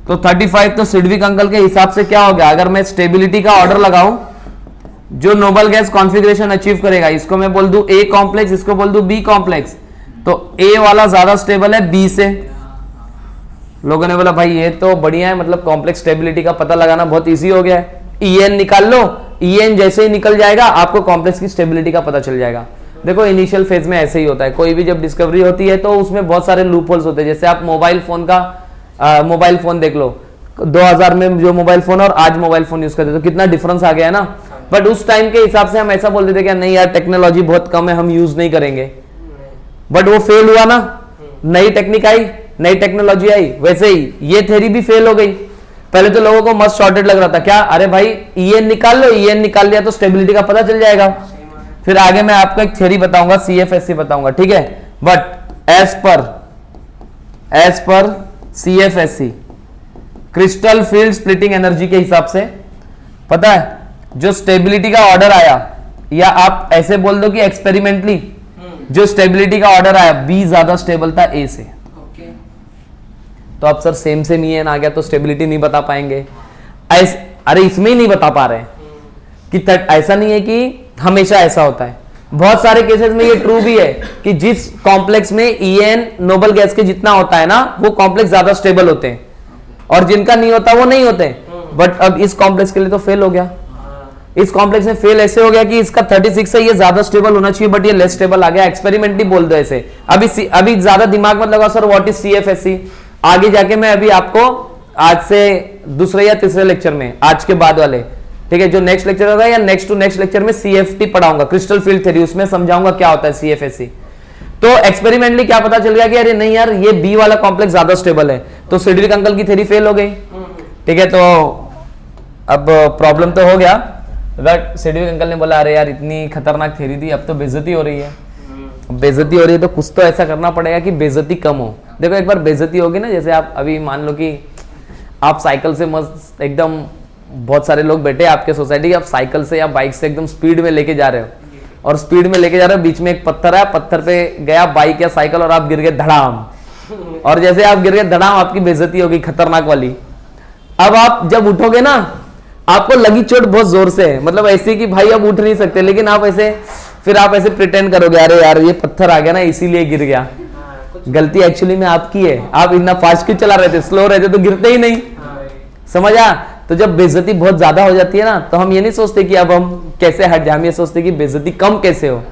तो 35 तो सिडविक अंकल के हिसाब से क्या हो गया, अगर मैं स्टेबिलिटी का ऑर्डर लगाऊं, जो नोबल गैस कॉन्फ़िगरेशन अचीव करेगा, इसको मैं बोल दूं A कॉम्प्लेक्स, इसको बोल दूं B कॉम्प्लेक्स, तो A वाला ज्यादा स्टेबल है B से। लोगों ने बोला भाई ये तो बढ़िया है, मतलब कॉम्प्लेक्स स्टेबिलिटी का पता लगाना बहुत इजी हो गया है, EN निकाल लो, EN जैसे ही निकल जाएगा आपको कॉम्प्लेक्स की स्टेबिलिटी का पता चल जाएगा। देखो इनिशियल फेज में ऐसे ही होता है, कोई भी जब डिस्कवरी होती है तो उसमें बहुत सारे लूप होल्स होते हैं। जैसे आप मोबाइल फोन का मोबाइल फोन देख लो, 2000 में जो मोबाइल फोन और आज मोबाइल फोन यूज करते तो कितना डिफरेंस आ गया है ना। बट उस टाइम के हिसाब से हम ऐसा बोल देते क्या नहीं यार टेक्नोलॉजी बहुत कम है, हम यूज नहीं करेंगे, बट वो फेल हुआ ना, नई टेक्निक आई, नई टेक्नोलॉजी आई, वैसे ही ये थ्योरी भी फेल हो गई। पहले तो लोगों को मस्त शॉर्टेड लग रहा था, क्या अरे भाई EN निकाल लो, EN निकाल लिया तो स्टेबिलिटी का पता चल जाएगा। फिर आगे मैं आपको एक थ्योरी बताऊंगा, CFSC बताऊंगा, ठीक है। बट एज पर CFSC crystal field splitting energy के हिसाब से पता है जो स्टेबिलिटी का ऑर्डर आया, या आप ऐसे बोल दो कि एक्सपेरिमेंटली जो स्टेबिलिटी का ऑर्डर आया B ज्यादा स्टेबल था A से। तो अब सर सेम EN आ गया तो स्टेबिलिटी नहीं बता पाएंगे, अरे इसमें ही नहीं बता पा रहे कि ऐसा नहीं है कि हमेशा ऐसा होता है। बहुत सारे केसेस में ये ट्रू भी है कि जिस कॉम्प्लेक्स में EN नोबल गैस के जितना होता है ना, वो कॉम्प्लेक्स ज्यादा स्टेबल होते हैं, और जिनका नहीं होता वो नहीं होते। बट अब इस कॉम्प्लेक्स के लिए तो फेल हो गया, इस कॉम्प्लेक्स में फेल ऐसे हो गया कि इसका 36 है, ये ज्यादा स्टेबल होना चाहिए बट ये लेस स्टेबल आ गया। एक्सपेरिमेंटली बोल दो ऐसे। अभी ज्यादा दिमाग मत लगाओ सर व्हाट इज CFSC, आगे जाके मैं अभी आपको आज से दूसरे या तीसरे लेक्चर में, आज के बाद वाले, ठीक है, जो नेक्स्ट लेक्चर होगा या नेक्स्ट टू नेक्स्ट लेक्चर में CFT पढ़ाऊंगा, क्रिस्टल फील्ड थ्योरी, उसमें समझाऊंगा क्या होता है CFSC। तो एक्सपेरिमेंटली क्या पता चल गया कि अरे नहीं यार ये B वाला कॉम्प्लेक्स ज्यादा स्टेबल है, तो सिडविक अंकल की थ्योरी फेल हो गई, ठीक है। तो अब प्रॉब्लम तो हो गया, बट सिडविक अंकल ने बोला अरे यार इतनी खतरनाक थ्योरी थी, अब तो बेइज्जती हो रही है, बेइज्जती हो रही है तो कुछ तो ऐसा करना पड़ेगा कि बेइज्जती कम हो। देखो एक बार बेइज्जती होगी ना, जैसे आप अभी मान लो कि आप साइकिल से मस्त एकदम, बहुत सारे लोग बैठे आपके सोसाइटी के, आप साइकिल से या बाइक से एकदम स्पीड में लेके जा रहे हो, और स्पीड में लेके जा रहे हो, बीच में एक पत्थर है, पत्थर पे गया बाइक या साइकिल और आप गिर गए धड़ाम, और जैसे आप गिर गए धड़ाम आपकी बेइज्जती होगी खतरनाक वाली। अब आप जब उठोगे ना, आपको लगी चोट बहुत जोर से है, मतलब ऐसे कि भाई अब उठ नहीं सकते, लेकिन आप ऐसे फिर आप ऐसे प्रिटेंड करोगे अरे यार ये पत्थर आ गया ना इसीलिए गिर गया। गलती एक्चुअली में आपकी है, आप इतना फास्ट क्यों चला रहे थे, स्लो रहते तो गिरते ही नहीं, समझा। तो जब बेइज्जती बहुत ज्यादा हो जाती है ना, तो हम ये नहीं सोचते कि अब हम कैसे हट जाए, हम ये सोचते कि बेइज्जती कम कैसे हो,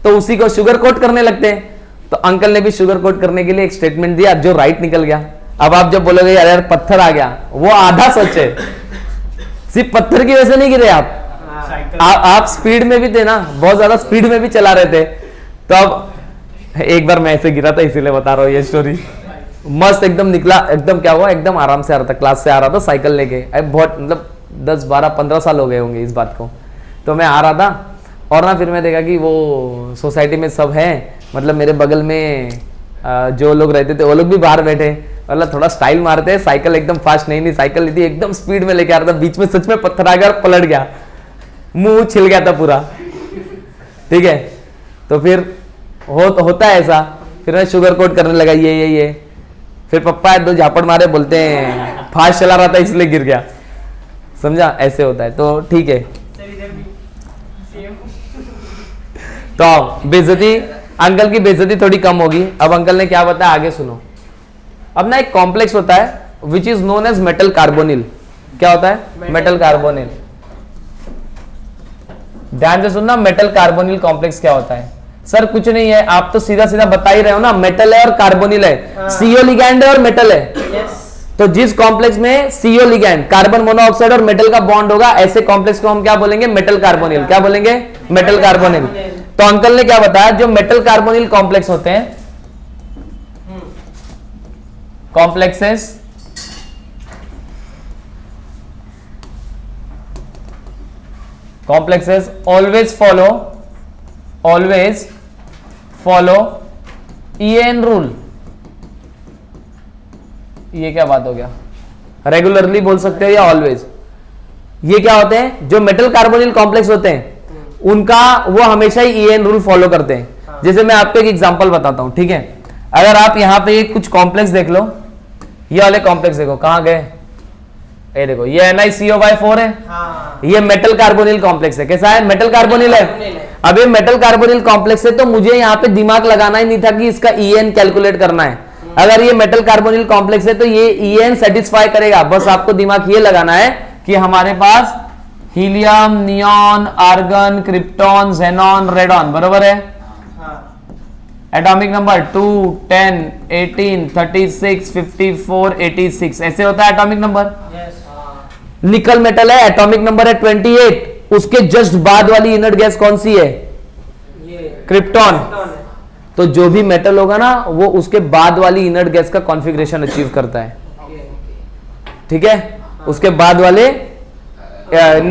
तो उसी को शुगर कोट करने लगते हैं। तो अंकल ने भी शुगर कोट करने के लिए एक स्टेटमेंट दिया जो राइट निकल गया। अब आप जब बोलोगे यार यार पत्थर आ गया, वो आधा सच है, सिर्फ पत्थर की वजह से नहीं गिरे आप स्पीड में भी थे ना, बहुत ज्यादा स्पीड में भी चला रहे थे। तो अब एक बार मैं ऐसे गिरा था इसीलिए बता रहा हूँ ये स्टोरी, मस्त एकदम निकला, एकदम क्या हुआ, एकदम आराम से आ रहा था, क्लास से आ रहा था साइकिल लेके, बहुत मतलब 10 12 15 साल हो गए होंगे इस बात को। तो मैं आ रहा था और ना फिर मैं देखा कि वो सोसाइटी में सब है, मतलब मेरे बगल में जो लोग रहते थे वो लोग भी बाहर बैठे, मतलब थोड़ा स्टाइल मारते हैं, साइकिल एकदम फास्ट नहीं साइकिल ली थी, एकदम स्पीड में लेके आ रहा था, बीच में सच में पत्थर आ गया और पलट गया, मुंह छिल गया था पूरा, ठीक है। तो फिर होता है ऐसा, फिर मैं शुगर कोट करने लगा ये फिर पप्पा 2 झापड़ मारे, बोलते हैं फास्ट चला रहा था इसलिए गिर गया, समझा, ऐसे होता है। तो ठीक है, तो बेइज्जती, अंकल की बेइज्जती थोड़ी कम होगी। अब अंकल ने क्या बताया आगे सुनो। अब ना एक कॉम्प्लेक्स होता है which is known as metal carbonyl. क्या होता है? Metal carbonyl. ध्यान से सुनना, मेटल कार्बोनिल कॉम्प्लेक्स क्या होता है? सर कुछ नहीं है, आप तो सीधा सीधा बता ही रहे हो ना, मेटल है और कार्बोनिल है, सीओ लिगैंड है और मेटल है। तो जिस कॉम्प्लेक्स में सीओ लिगैंड, कार्बन मोनोऑक्साइड और मेटल का बॉन्ड होगा, ऐसे कॉम्प्लेक्स को हम क्या बोलेंगे? Metal carbonyl. क्या बोलेंगे? Metal carbonyl. तो अंकल ने क्या बताया, जो मेटल कार्बोनिल कॉम्प्लेक्स होते हैं, complexes always follow EN rule। ये क्या बात हो गया? रेगुलरली बोल सकते हो या ऑलवेज। ये क्या होते हैं? जो मेटल कार्बोनिल कॉम्प्लेक्स होते हैं उनका वो हमेशा ही EN रूल फॉलो करते हैं। हाँ। जैसे मैं आपको एक एग्जांपल बताता हूं, ठीक है। अगर आप यहाँ पे कुछ कॉम्प्लेक्स देख लो, ये वाले कॉम्प्लेक्स देखो कहां गए, ये देखो ये NiCO4 है, हाँ ये मेटल कार्बोनिल कॉम्प्लेक्स है। कैसा है? मेटल कार्बोनिल है। अब ये मेटल कार्बोनिल कॉम्प्लेक्स है तो मुझे यहाँ पे दिमाग लगाना ही नहीं था कि इसका EN कैलकुलेट करना है। अगर ये मेटल कार्बोनिल कॉम्प्लेक्स है तो ये EN सेटिस्फाई करेगा। बस आपको दिमाग ये लगाना है कि हमारे पास helium, neon, argon, krypton, xenon, radon, बरोबर है। हाँ एटॉमिक नंबर 2, 10, 18, 36, 54, 86 ऐसे होता है atomic number. Yes nickel metal है, एटॉमिक नंबर है 28। उसके जस्ट बाद वाली इनर्ट गैस कौन सी है? ये क्रिप्टॉन। है। तो जो भी मेटल होगा ना वो उसके बाद वाली इनर्ट गैस का कॉन्फ़िगरेशन अचीव करता है, ओके ठीक है। उसके बाद वाले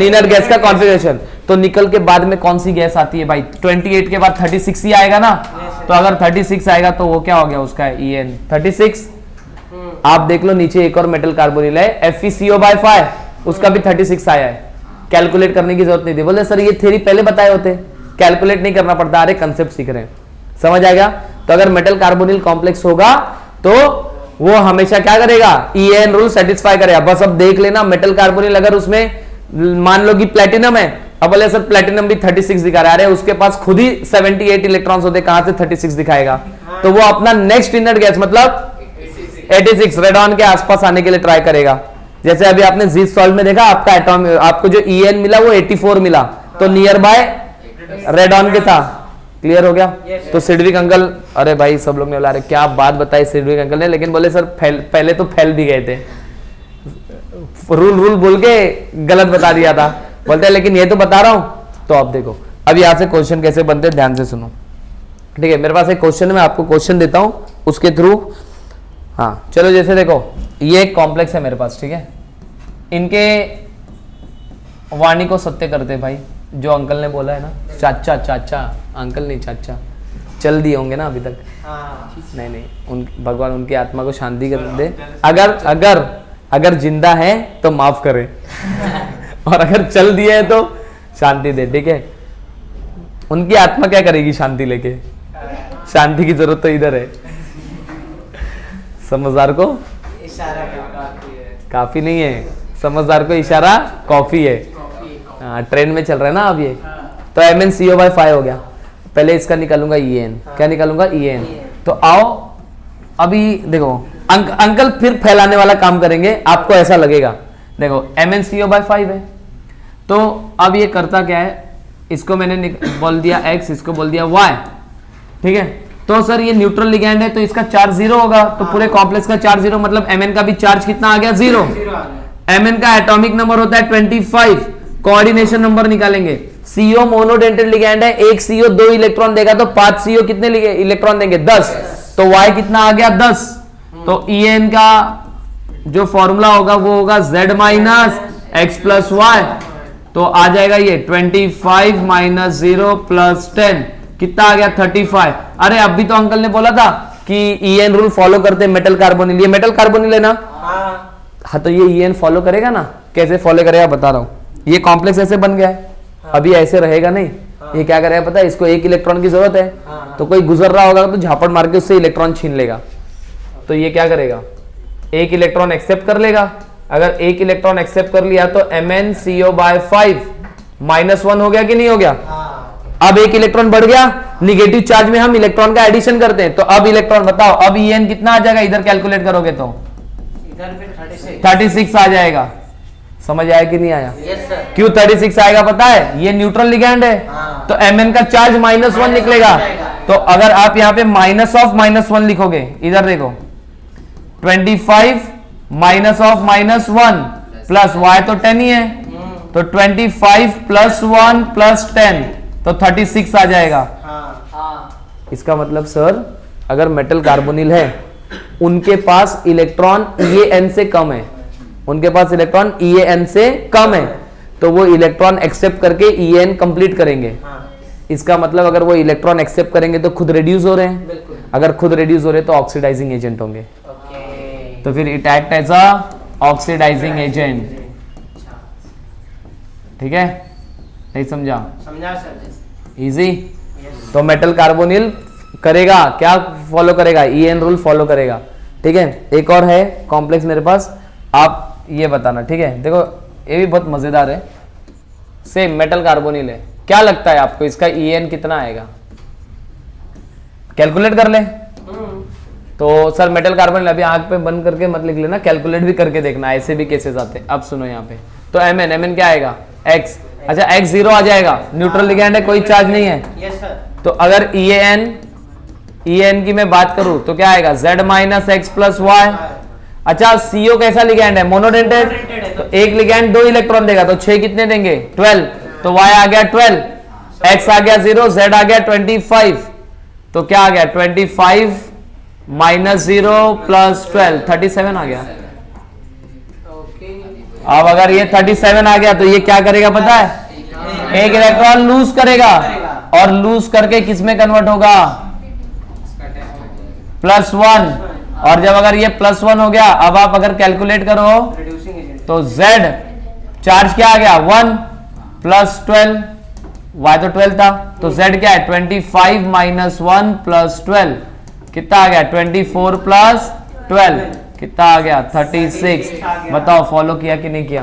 इनर्ट गैस का कॉन्फ़िगरेशन। तो निकल के बाद में कौन सी गैस आती है भाई? 28 के बाद 36 ही आएगा ना। तो अगर 36 आएगा तो वो क्या हो गया उसका? EN 36। आप देख लो नीचे एक और मेटल कार्बोनिल है FeCO5, उसका भी 36 आया है। कैलकुलेट करने की जरूरत नहीं थी। बोले सर ये थ्योरी पहले बताए होते, कैलकुलेट नहीं करना पड़ता। अरे कंसेप्ट सीख रहे हैं, समझ आएगा। तो अगर मेटल कार्बोनिल कॉम्प्लेक्स होगा तो वो हमेशा क्या करेगा? EN रूल सेटिस्फाई करेगा। बस अब देख लेना मेटल कार्बोनिल अगर उसमें मान लो कि प्लेटिनम है, अब बोले सर प्लेटिनम भी 36 दिखा रहा है, अरे उसके पास खुद ही 78 इलेक्ट्रॉन्स होते, कहां से 36 दिखाएगा? तो वो अपना नेक्स्ट इनर्ट गैस मतलब 86 रेडॉन के आसपास आने के लिए ट्राई करेगा। जैसे अभी आपने जीस सॉल्ट में देखा, आपका एटॉम आपको जो EN मिला वो 84 मिला, तो नियर बाय रेडॉन के था। क्लियर हो गया? तो सिडविक अंकल, अरे भाई सब लोग ने बोला अरे क्या बात बताई सिडविक अंकल ने, लेकिन बोले सर पहले तो फैल भी गए थे, रूल बोल के गलत बता दिया था। बोलते हैं लेकिन ये तो बता रहा हूं। तो आप देखो अब यहां से क्वेश्चन कैसे बनते हैं, ध्यान से सुनो, ठीक है। मेरे पास एक क्वेश्चन है, मैं आपको क्वेश्चन देता हूं उसके थ्रू। हाँ चलो, जैसे देखो ये एक कॉम्प्लेक्स है मेरे पास, ठीक है। इनके वाणी को सत्य करते भाई, जो अंकल ने बोला है ना, चाचा अंकल नहीं चाचा, चल दिए होंगे ना अभी तक। हाँ नहीं उन भगवान उनकी आत्मा को शांति कर दे। अगर जिंदा है तो माफ करे और अगर चल दिए है तो शांति दे, ठीक है। उनकी आत्मा क्या करेगी शांति लेके? शांति की जरूरत तो इधर है। समझदार को इशारा काफी नहीं है, समझदार को इशारा कॉफी है। हाँ ट्रेन में चल रहा है ना अब ये। तो MnCO5 हो गया। पहले इसका निकालूंगा EN, क्या निकालूंगा? EN। तो आओ अभी देखो अंकल फिर फैलाने वाला काम करेंगे, आपको ऐसा लगेगा। देखो MnCO5 है, तो अब ये करता क्या है, इसको मैंने बोल दिया X, इसको बोल दिया Y, ठीक है। तो सर ये न्यूट्रल लिगैंड है तो इसका चार्ज 0 होगा, तो पूरे कॉम्प्लेक्स का चार्ज 0, मतलब Mn का भी चार्ज कितना आ गया? 0। Mn का एटॉमिक नंबर होता है 25। कोऑर्डिनेशन नंबर निकालेंगे। CO मोनोडेंटेड लिगैंड है, एक CO 2 इलेक्ट्रॉन देगा तो 5 CO कितने इलेक्ट्रॉन देंगे? 10। तो Y कितना आ गया? 10। तो EN का जो फॉर्मूला होगा वो होगा Z minus X plus Y. तो आ जाएगा ये 25 माइनस 0 प्लस 10, कितना आ गया? 35। अरे अभी तो अंकल ने बोला था कि EN रूल फॉलो करते हैं मेटल कार्बोनिल, ये मेटल कार्बोनिल है ना। हाँ तो ये EN फॉलो करेगा ना। कैसे फॉलो करेगा बता रहा हूं। ये कॉम्प्लेक्स ऐसे बन गया है, अभी ऐसे रहेगा नहीं। ये क्या करेगा पता है? इसको एक इलेक्ट्रॉन की जरूरत है, तो कोई गुजर रहा होगा तो झापड़ मार के उससे इलेक्ट्रॉन छीन लेगा। तो ये क्या करेगा? एक इलेक्ट्रॉन एक्सेप्ट कर लेगा। अगर एक इलेक्ट्रॉन एक्सेप्ट कर लिया तो MnCO5 -1 हो गया कि नहीं हो गया? अब एक इलेक्ट्रॉन बढ़ गया, निगेटिव चार्ज में हम इलेक्ट्रॉन का एडिशन करते हैं, तो अब इलेक्ट्रॉन बताओ अब EN कितना आ जाएगा? इधर कैलकुलेट करोगे तो इधर फिर 36 आ जाएगा। समझ आया कि नहीं आया? Yes sir. क्यों 36 आएगा पता है? ये न्यूट्रल लिगैंड है, तो Mn का चार्ज -1 निकलेगा। तो अगर आप यहाँ पे -1 लिखोगे, इधर देखो 25 -1 प्लस y तो 10 ही है, तो 25 + 1 + 10 तो 36 आ जाएगा। इसका मतलब सर अगर मेटल कार्बोनिल है उनके पास इलेक्ट्रॉन EN से कम है, उनके पास इलेक्ट्रॉन EN से कम है, तो वो इलेक्ट्रॉन एक्सेप्ट करके EN कंप्लीट करेंगे। इसका मतलब अगर वो इलेक्ट्रॉन एक्सेप्ट करेंगे तो खुद रिड्यूस हो रहे हैं, अगर खुद रिड्यूस हो रहे हैं तो ऑक्सीडाइजिंग एजेंट होंगे। तो फिर it act as a oxidising agent, ठीक है। नहीं समझा? समझा सर। इजी। यस। तो मेटल कार्बोनिल करेगा क्या, फॉलो करेगा, EN रूल फॉलो करेगा। ठीक है, एक और है कॉम्प्लेक्स मेरे पास, आप ये बताना। ठीक है, देखो ये भी बहुत मजेदार है, सेम मेटल कार्बोनिल है। क्या लगता है आपको इसका EN कितना आएगा? कैलकुलेट कर ले। तो सर मेटल कार्बोनिल, अभी आंख पे बंद करके मत लिख लेना, कैलकुलेट भी करके देखना, ऐसे भी केसेस आते हैं। अब सुनो यहाँ पे, तो MN क्या आएगा? X। अच्छा X 0 आ जाएगा, न्यूट्रल लिगैंड है, कोई चार्ज नहीं है। Yes sir. तो अगर EN की मैं बात करूं तो क्या आएगा? Z minus X plus Y. अच्छा CO कैसा लिगैंड है? मोनोडेंटेड। तो एक लिगैंड 2 इलेक्ट्रॉन देगा, तो 6 कितने देंगे? 12। तो Y आ गया 12, X आ गया 0, Z आ गया 25। तो क्या आ गया? 25 माइनस 0 प्लस 12, 37 आ गया। ओके। अब अगर ये 37 आ गया तो ये क्या करेगा पता है? एक इलेक्ट्रॉन लूज करेगा, और लूज करके किस में कन्वर्ट होगा? +1। और जब अगर ये +1 हो गया, अब आप अगर कैलकुलेट करो रिड्यूसिंग एजेंट। तो Z चार्ज क्या आ गया? 1 प्लस 12, Y तो 12 था, तो Z क्या है? 25 माइनस 1 प्लस 12, कितना आ गया? 24 प्लस 12, कितना आ गया? 36। बताओ फॉलो किया कि नहीं किया?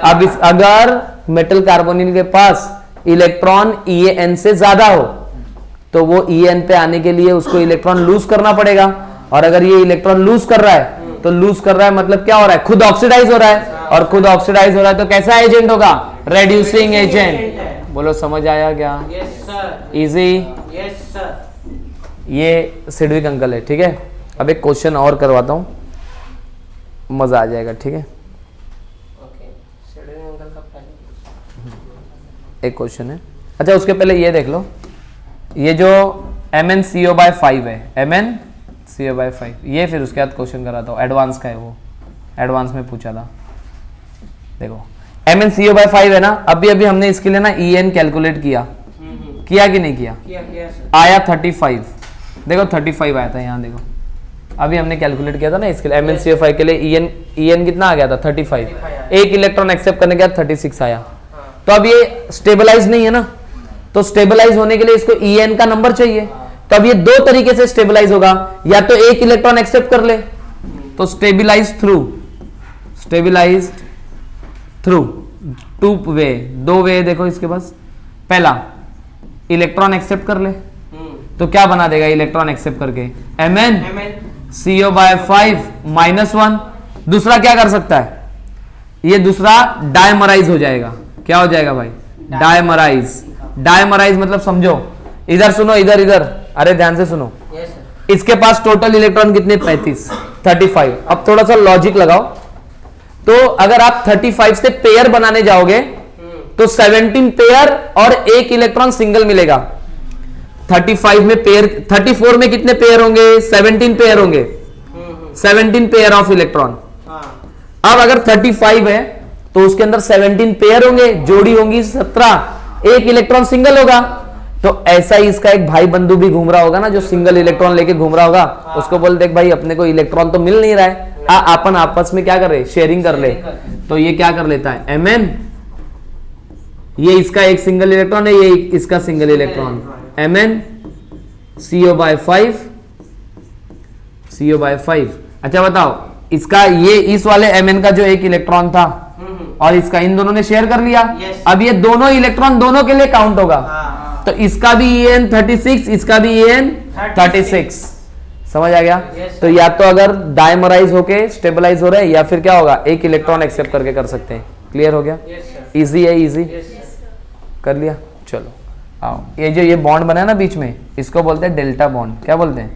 अब अगर मेटल कार्बोनिल के पास इलेक्ट्रॉन EN से ज्यादा हो तो वो EN पे आने के लिए उसको इलेक्ट्रॉन लूज करना पड़ेगा। और अगर ये इलेक्ट्रॉन लूज कर रहा है तो लूज कर रहा है मतलब क्या हो रहा है? खुद ऑक्सीडाइज हो रहा है, और खुद ऑक्सीडाइज हो रहा है तो कैसा एजेंट होगा? Reducing agent. बोलो समझ आया क्या? Yes sir. Easy. Yes sir. ये सिडविक अंकल है। ठीक है, अब एक क्वेश्चन और करवाता हूं, मजा आ जाएगा। ठीक है, ओके। शेड्यूलिंग अंकल का पहले एक क्वेश्चन है। अच्छा उसके पहले ये देख लो, ये जो MnCO/5 है, MnCO/5, ये फिर उसके बाद क्वेश्चन कराता हूँ, एडवांस का है वो, एडवांस में पूछा था। देखो MnCO/5 है ना, अभी हमने इसके लिए ना EN कैलकुलेट किया कि नहीं किया? किया सर। आया 35। देखो 35 आया था, यहाँ देखो अभी हमने कैलकुलेट किया था ना इसके लिए, MnCO5 के लिए EN कितना आ गया था? 35। एक इलेक्ट्रॉन एक्सेप्ट करने के बाद 36 आया। तो अब ये स्टेबलाइज नहीं है ना, तो स्टेबलाइज होने के लिए इसको EN का नंबर चाहिए। तो अब ये दो तरीके से स्टेबलाइज होगा, या तो एक इलेक्ट्रॉन एक्सेप्ट कर ले तो स्टेबलाइज थ्रू 2 वे, 2 वे देखो इसके पास। पहला इलेक्ट्रॉन एक्सेप्ट कर ले तो क्या बना देगा इलेक्ट्रॉन एक्सेप्ट करके? MnCO/5 -1। दूसरा क्या कर सकता है? ये दूसरा डायमराइज हो जाएगा। क्या हो जाएगा भाई? डायमराइज। डायमराइज मतलब समझो, इधर सुनो, इधर, अरे ध्यान से सुनो। Yes sir. इसके पास टोटल इलेक्ट्रॉन कितने? 35। अब थोड़ा सा लॉजिक लगाओ, तो अगर आप 35 से पेयर बनाने जाओगे तो 17 पेयर और एक इलेक्ट्रॉन सिंगल मिलेगा। 35 में पेयर, 34 में कितने पेयर होंगे? 17 पेयर होंगे, 17 पेयर ऑफ इलेक्ट्रॉन। अब अगर 35 है तो उसके अंदर 17 पेयर होंगे, जोड़ी होंगी 17, एक इलेक्ट्रॉन सिंगल होगा। तो ऐसा ही इसका एक भाई बंधु भी घूम रहा होगा ना, जो सिंगल इलेक्ट्रॉन लेके घूम रहा होगा, उसको बोल देख भाई अपने को इलेक्ट्रॉन तो मिल नहीं रहा है, अपन आपस में क्या कर रहे? शेयरिंग कर ले। तो ये क्या कर लेता है? Mn, ये इसका एक सिंगल इलेक्ट्रॉन है, ये इसका सिंगल इलेक्ट्रॉन, MnCO/5। अच्छा बताओ, इसका ये इस वाले Mn का जो एक इलेक्ट्रॉन था और इसका, इन दोनों ने शेयर कर लिया। अब ये दोनों इलेक्ट्रॉन दोनों के लिए काउंट होगा। तो इसका भी EN 36, इसका भी EN 36। समझ आ गया? तो या तो अगर डायमराइज होके स्टेबलाइज हो रहे हैं, या फिर क्या होगा? एक इलेक्ट्रॉन एक्सेप्ट करके कर सकते हैं। क्लियर हो गया? इजी है, इजी कर लिया। चलो आओ, ये बॉन्ड बना है ना बीच में, इसको बोलते हैं डेल्टा बॉन्ड। क्या बोलते हैं?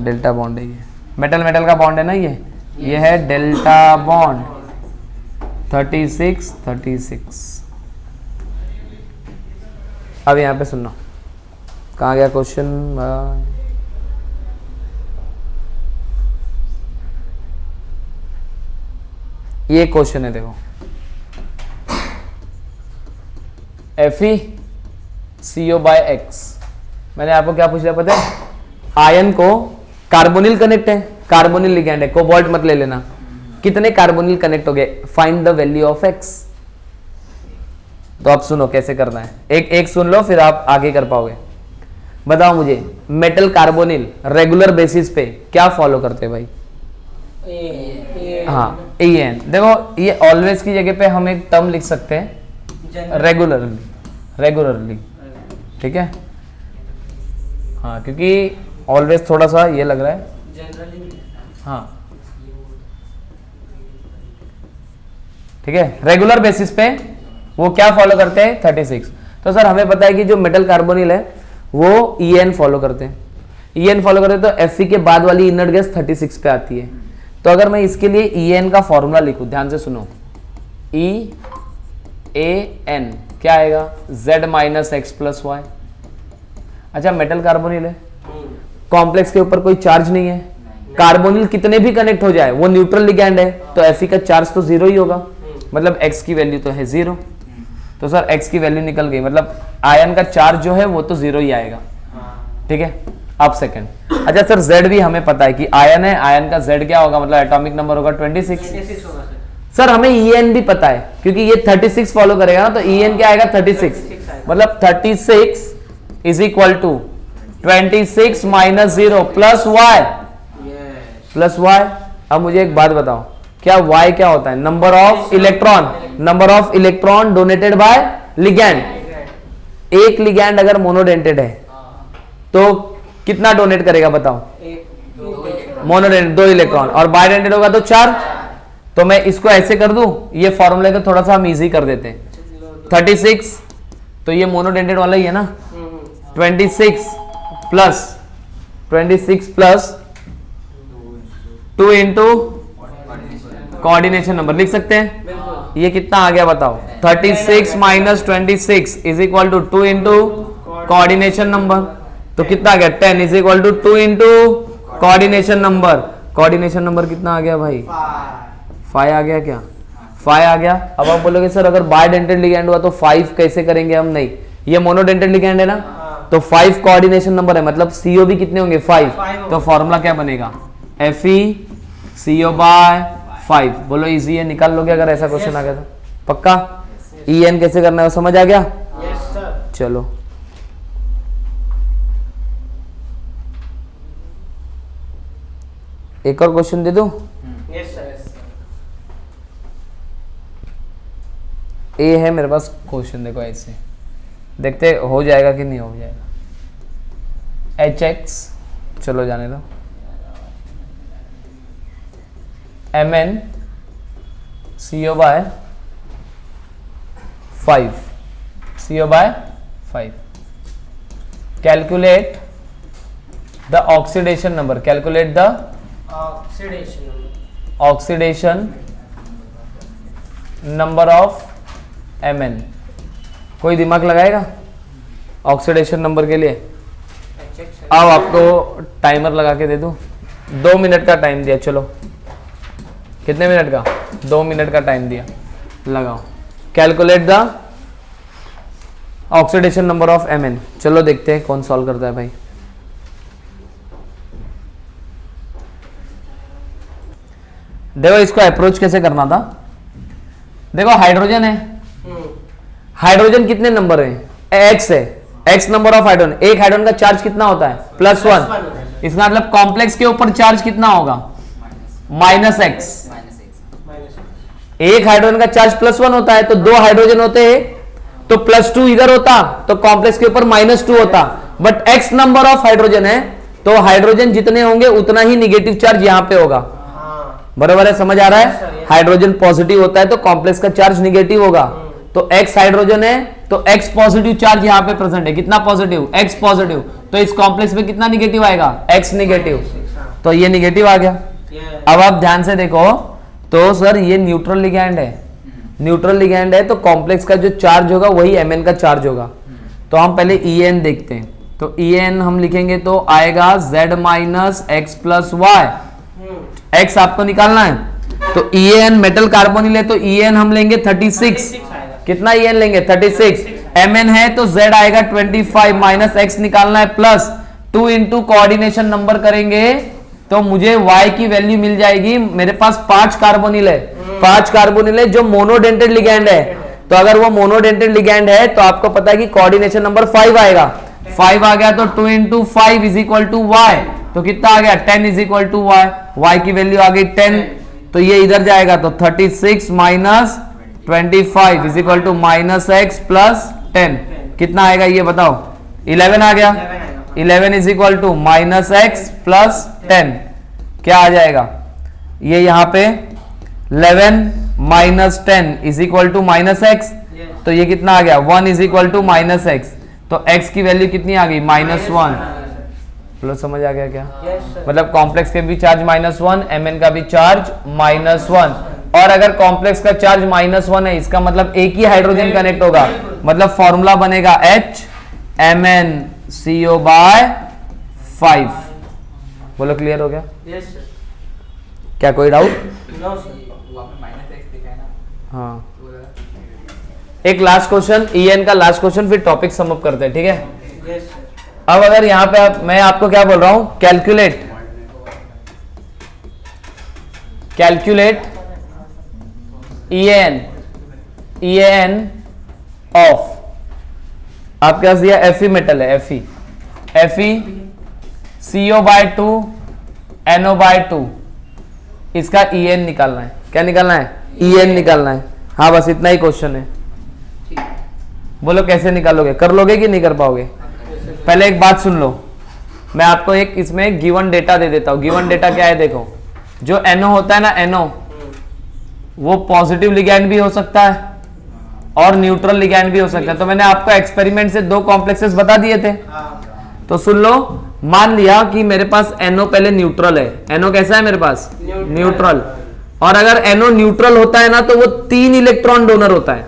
डेल्टा बॉन्ड है ये, मेटल का बॉन्ड है ना ये है डेल्टा बॉन्ड। 36। अब यहाँ पे सुनना, कहाँ गया क्वेश्चन? ये क्वेश्चन है, देखो FeCO/X। मैंने आपको क्या पूछ लिया पता है? आयन को कार्बोनिल कनेक्ट है, कार्बोनिल लिगैंड है, कोबाल्ट मत ले लेना। कितने कार्बोनिल कनेक्ट हो गए? Find the value of X। तो अब सुनो कैसे करना है, एक एक सुन लो फिर आप आगे कर पाओगे। बताओ मुझे, मेटल कार्बोनिल रेगुलर बेसिस पे क्या फॉलो करते हैं भाई? हाँ EN। देखो ये ऑलवेज की जगह पे हम एक टर्म लिख सकते हैं रेगुलरली, रेगुलरली, ठीक है। हाँ क्योंकि ऑलवेज थोड़ा सा ये लग रहा है, हाँ ठीक है। रेगुलर बेसिस पे वो क्या फॉलो करते हैं? 36। तो सर हमें पता है कि जो मेटल कार्बोनिल है वो EN फॉलो करते हैं, EN फॉलो करते हैं, तो Fe के बाद वाली इनर्ट गैस 36 पे आती है। तो अगर मैं इसके लिए EN का फॉर्मूला लिखूं, ध्यान से सुनो, EAN क्या आएगा? Z minus X plus Y. अच्छा मेटल कार्बोनिल है, कॉम्प्लेक्स के ऊपर कोई चार्ज नहीं है, कार्बोनिल कितने भी कनेक्ट हो जाए वो न्यूट्रल लिगैंड है, तो Fe का चार्ज तो जीरो ही होगा, मतलब x की वैल्यू तो है जीरो। तो सर x की वैल्यू निकल गई, मतलब आयन का चार्ज जो है वो तो जीरो ही आएगा, ठीक है। अब सेकंड, अच्छा सर Z भी हमें पता है कि आयन है, आयन का Z क्या होगा, मतलब एटॉमिक नंबर होगा 26। सर हमें EN भी पता है क्योंकि ये 36 फॉलो करेगा ना, तो EN क्या आएगा? 36, मतलब 36 is equal to 26 minus 0 plus Y, plus Y. अब मुझे एक बात बताओ, क्या y क्या होता है? Number of electron, number of electron donated bye ligand. एक लिगैंड अगर मोनोडेंटेड है तो कितना डोनेट करेगा बताओ? मोनोडेंटेड 2 इलेक्ट्रॉन, और बायडेंटेड होगा तो 4। तो मैं इसको ऐसे कर दूं, ये फॉर्मूले को थोड़ा सा हम इजी कर देते हैं। 36 तो ये मोनोडेंटेड वाला ही है ना, 26 प्लस 2 इंटू कोऑर्डिनेशन नंबर लिख सकते हैं। ये कितना आ गया बताओ? 36 minus 26 is equal to 2 into coordination number, तो कितना आ गया? 10 is equal to 2 into coordination number. Coordination number कितना आ गया भाई? 5 आ गया क्या? 5 आ गया। अब आप बोलोगे सर अगर बायडेंटेड लिगैंड हुआ तो 5 कैसे करेंगे हम? नहीं, ये मोनोडेंटेड लिगैंड है ना, तो 5 कोऑर्डिनेशन नंबर है, मतलब CO भी कितने होंगे? 5। तो फॉर्मूला क्या बनेगा? FeCO/5। बोलो इजी है, निकाल लोगे अगर ऐसा क्वेश्चन आ गया तो? पक्का? EN कैसे करना है समझ आ गया? चलो एक और क्वेश्चन दे दूं? ए है मेरे पास क्वेश्चन, देखो ऐसे देखते हो जाएगा कि नहीं हो जाएगा। HX चलो जाने दो, Mn CO/5, CO/5। Calculate the oxidation number, calculate the oxidation number of Mn। कोई दिमाग लगाएगा ऑक्सीडेशन नंबर के लिए? आओ आपको टाइमर लगा के दे दूं, 2 मिनट का टाइम दिया, चलो कितने मिनट का? 2 मिनट का टाइम दिया, लगाओ। Calculate the oxidation number of Mn। चलो देखते हैं कौन सॉल्व करता है भाई। देखो इसको अप्रोच कैसे करना था। देखो हाइड्रोजन है, हाइड्रोजन कितने नंबर है? X है, X नंबर ऑफ हाइड्रोजन। एक हाइड्रोजन का चार्ज कितना होता है? +1। इसका मतलब कॉम्प्लेक्स के ऊपर चार्ज कितना होगा? -x। एक हाइड्रोजन का चार्ज +1 होता है, तो 2 हाइड्रोजन होते हैं तो +2 इधर होता, तो कॉम्प्लेक्स के ऊपर -2 होता। But X number of hydrogen है तो हाइड्रोजन जितने होंगे उतना ही निगेटिव चार्ज यहां पे होगा। बराबर है, समझ आ रहा है? हाइड्रोजन पॉजिटिव होता है तो कॉम्प्लेक्स का चार्ज निगेटिव होगा। तो X हाइड्रोजन है तो X पॉजिटिव चार्ज यहाँ पे प्रेजेंट है। कितना पॉजिटिव? X positive. तो इस कॉम्प्लेक्स में कितना निगेटिव आएगा? X negative. तो ये निगेटिव आ गया। अब आप ध्यान से देखो, तो सर ये न्यूट्रल लिगैंड है, न्यूट्रल लिगैंड है तो कॉम्प्लेक्स का जो चार्ज होगा वही Mn का चार्ज होगा। तो हम पहले En देखते हैं, तो En हम लिखेंगे तो आएगा Z minus X plus Y. X आपको निकालना है, तो En मेटल कार्बोनिल है तो En हम लेंगे 36। कितना En लेंगे? 36। Mn है तो Z आएगा 25 माइनस एक्स निकालना है प्लस 2 इंटू कोऑर्डिनेशन नंबर करेंगे तो मुझे Y की वैल्यू मिल जाएगी। मेरे पास 5 कार्बोनिल है, 5 कार्बोनिल है जो मोनोडेंटेड लिगैंड है, तो अगर वो मोनोडेंटेड लिगैंड है तो आपको पता है कि कोऑर्डिनेशन नंबर 5 आएगा। 5 आ गया तो 2 into 5 is equal to Y, तो कितना आ गया 10 is equal to Y, Y की वैल्यू आ गई 10, तो ये इधर जाएगा तो 36 minus 25 is equal to minus X plus 10, कितना आएगा ये बताओ, 11 आ गया। 11 is equal to minus X plus 10, क्या आ जाएगा ये यहाँ पे 11 minus 10 is equal to minus X, तो ये कितना आ गया 1 is equal to minus X, तो x की वैल्यू कितनी आ गई -1। प्लस समझ आ गया क्या? मतलब कॉम्प्लेक्स के भी चार्ज -1, mn का भी चार्ज -1, और अगर कॉम्प्लेक्स का चार्ज -1 है इसका मतलब एक ही हाइड्रोजन कनेक्ट होगा, मतलब फॉर्मूला बनेगा HMnCO/5। बोलो क्लियर हो गया? क्या कोई डाउट? हाँ, एक लास्ट क्वेश्चन EN का लास्ट क्वेश्चन, फिर टॉपिक सम अप करते हैं, ठीक है? अब अगर यहां पे मैं आपको क्या बोल रहा हूं, कैलकुलेट EN ऑफ, आपके पास दिया Fe मेटल है, Fe CO/2 NO/2, इसका EN निकालना है। क्या निकालना है? EN निकालना है। हाँ बस इतना ही क्वेश्चन है। बोलो कैसे निकालोगे, कर लोगे कि नहीं कर पाओगे? पहले एक बात सुन लो, मैं आपको एक इसमें गिवन डेटा दे देता हूं। गिवन डेटा क्या है देखो, जो NO होता है ना, NO वो पॉजिटिव लिगैंड भी हो सकता है और न्यूट्रल लिगैंड भी हो सकता है। तो मैंने आपको एक्सपेरिमेंट से 2 कॉम्प्लेक्सेस बता दिए थे, तो सुन लो। मान लिया कि मेरे पास NO पहले न्यूट्रल है, NO कैसा है मेरे पास? न्यूट्रल। और अगर NO न्यूट्रल होता है ना तो वो 3 इलेक्ट्रॉन डोनर होता है।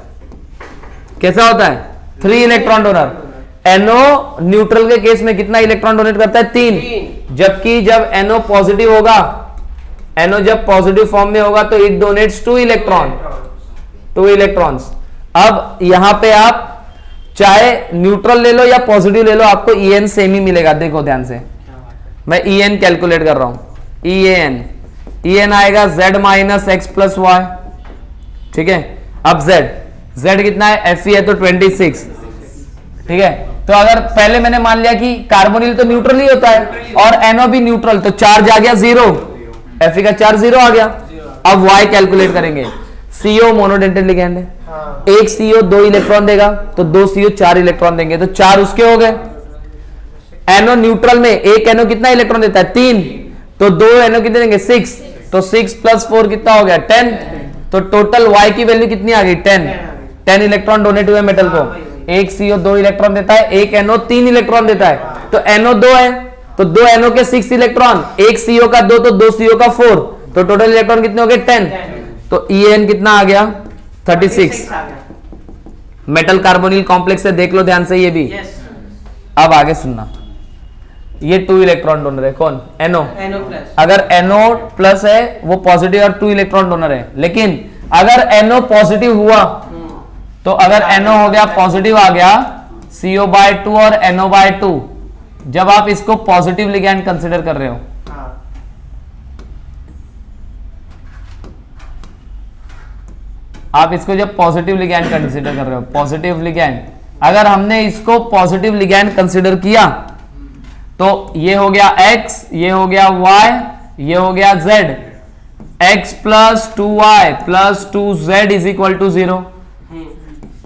कैसा होता है? 3 इलेक्ट्रॉन डोनर। NO न्यूट्रल के केस में कितना इलेक्ट्रॉन डोनेट करता है? 3। जबकि जब NO पॉजिटिव होगा, NO जब पॉजिटिव फॉर्म में होगा तो इट डोनेट्स 2 इलेक्ट्रॉन्स। अब यहां पे आप चाहे न्यूट्रल ले लो या पॉजिटिव ले लो, आपको EN सेम ही मिलेगा। देखो ध्यान से, मैं EN कैलकुलेट कर रहा हूं। EN आएगा Z minus X plus Y, ठीक है? अब Z कितना है? Fe है तो 26, ठीक है? तो अगर पहले मैंने मान लिया कि कार्बोनिल तो न्यूट्रल ही होता है और NO भी न्यूट्रल, तो चार्ज आ गया 0, Fe का चार्ज 0 आ गया। अब Y कैलकुलेट करेंगे। CO मोनोडेंटेड लिगैंड है, एक CO 2 इलेक्ट्रॉन देगा तो 2 CO 4 इलेक्ट्रॉन देंगे, तो 4 उसके हो गए। NO न्यूट्रल में एक NO कितना इलेक्ट्रॉन देता है? 3, तो 2 NO कितने देंगे? 6, तो 6 + 4 कितना हो गया? 10, तो टोटल Y की वैल्यू कितनी आ गई? 10 इलेक्ट्रॉन डोनेट हुए मेटल को। एक CO 2 इलेक्ट्रॉन देता है, एक NO 3 इलेक्ट्रॉन देता है, तो NO 2 है तो 2 NO के 6 इलेक्ट्रॉन, एक CO का 2 तो 2 CO का 4, तो टोटल इलेक्ट्रॉन कितने हो गए? 10, तो EN कितना आ गया? 36। मेटल कार्बोनिल कॉम्प्लेक्स है, देख लो ध्यान से ये भी। अब आगे सुनना, ये 2 इलेक्ट्रॉन डोनर है, कौन? NO। अगर NO प्लस है वो पॉजिटिव और 2 इलेक्ट्रॉन डोनर है, लेकिन अगर NO पॉजिटिव हुआ तो अगर NO हो गया पॉजिटिव, आ गया CO/2 और NO/2, जब आप इसको पॉजिटिव लिगैंड कंसीडर कर रहे हो, आप इसको जब पॉजिटिव लिगैंड कंसीडर कर रहे हो, पॉजिटिव लिगैंड, अगर हमने इसको पॉजिटिव लिगैंड कंसीडर किया तो ये हो गया X, ये हो गया Y, ये हो गया Z। X + 2Y + 2Z is equal to 0।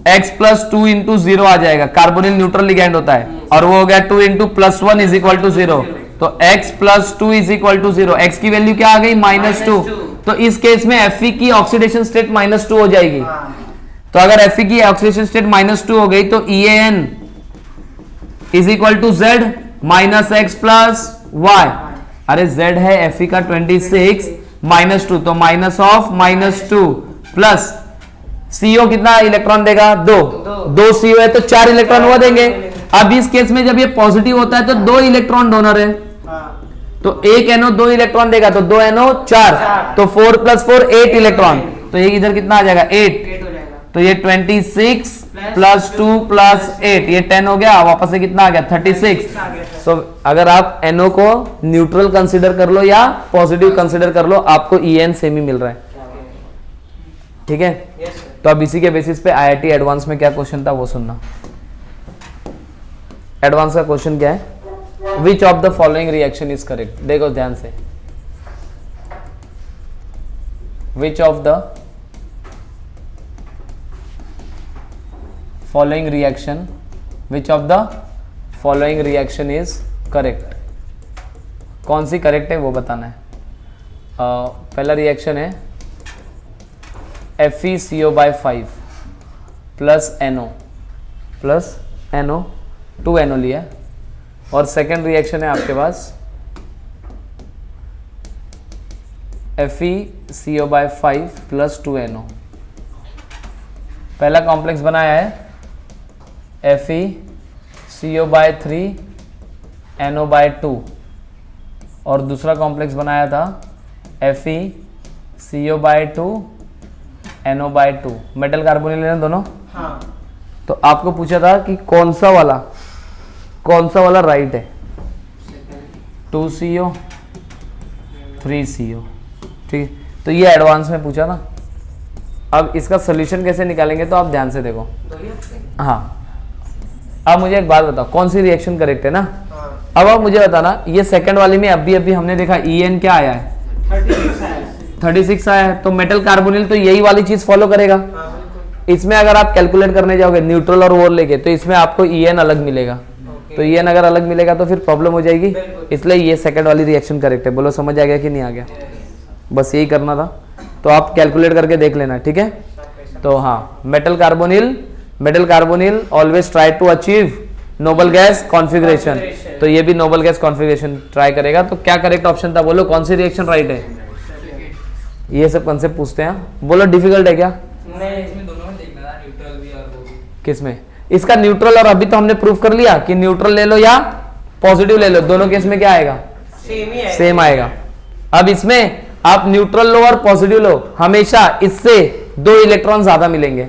X + 2 × 0 आ जाएगा, कार्बोनिल न्यूट्रल लिगैंड होता है, और वो हो गया 2 × +1 इज इक्वल टू 0, तो X + 2 is equal to 0। X की वैल्यू क्या आ गई? -2, तो इस केस में Fe की ऑक्सीडेशन स्टेट -2 हो जाएगी। तो अगर Fe की ऑक्सीडेशन स्टेट -2 हो गई तो EAN is equal to Z minus X plus Y. अरे Z है Fe का 26 -2, तो -2 प्लस CO कितना इलेक्ट्रॉन देगा? 2 CO है तो 4 इलेक्ट्रॉन वो देंगे। अब इस केस में जब ये पॉजिटिव होता है तो 2 इलेक्ट्रॉन डोनर है, तो एक NO 2 इलेक्ट्रॉन देगा, तो 2 NO 4, तो 4 + 4 8 इलेक्ट्रॉन, तो ये इधर कितना आ जाएगा? 8, तो ये 26 + 2 + 8, ये 10 हो गया, वापस से कितना आ गया? 36। तो अगर आप NO को न्यूट्रल कंसीडर कर लो या पॉजिटिव कंसीडर कर लो, आपको EN सेम ही मिल रहा है, ठीक है? तो अब इसी के बेसिस पे IIT एडवांस में क्या क्वेश्चन था वो सुनना। एडवांस का क्वेश्चन क्या है, which of the following reaction is correct. देखो ध्यान से, which of the following reaction, which of the following reaction is correct, कौन सी करेक्ट है वो बताना है। पहला रिएक्शन है FeCO/5 प्लस NO 2 NO लिया, और सेकेंड रिएक्शन है आपके पास FeCO/5 प्लस 2 NO। पहला कॉम्प्लेक्स बनाया है FeCO/3 NO/2, और दूसरा कॉम्प्लेक्स बनाया था FeCO/2 NO/2। मेटल कार्बोनिल लेना दोनों। हाँ। तो आपको पूछा था कि कौन सा वाला राइट है। 2CO 3CO, ठीक है। तो ये एडवांस में पूछा ना। अब इसका सोल्यूशन कैसे निकालेंगे तो आप ध्यान से देखो। हाँ, अब मुझे एक बात बताओ, कौन सी रिएक्शन करेक्ट है ना। हाँ। अब आप मुझे बताना, ये सेकंड वाली में अभी हमने देखा EN क्या आया है, 36 आया है। तो मेटल कार्बोनिल तो यही वाली चीज फॉलो करेगा। हाँ, बिल्कुल। इसमें अगर आप कैलकुलेट करने जाओगे न्यूट्रल और वोर लेके, तो इसमें आपको EN अलग मिलेगा। तो EN अगर अलग मिलेगा तो फिर प्रॉब्लम हो जाएगी, इसलिए ये सेकंड वाली रिएक्शन करेक्ट है। बोलो समझ आ गया कि नहीं आ गया, बस यही करना था। तो आप कैलकुलेट करके देख लेना, ठीक है। तो हाँ, metal carbonyl always try to achieve noble gas configuration, तो ये भी नोबल गैस कॉन्फ़िगरेशन ट्राई करेगा। तो क्या करेक्ट ऑप्शन था, बोलो कौन सी रिएक्शन राइट है। ये सब कंसेप्ट पूछते हैं, बोलो डिफिकल्ट है क्या। नहीं, इसमें दोनों में देखना था, न्यूट्रल भी और वो भी। किसमें, इसका न्यूट्रल, और अभी तो हमने प्रूफ कर लिया कि न्यूट्रल ले लो या पॉजिटिव ले लो, दोनों केस में क्या आएगा, सेम ही है। सेम आएगा। अब इसमें आप न्यूट्रल लो और पॉजिटिव लो, हमेशा इससे 2 इलेक्ट्रॉन ज्यादा मिलेंगे।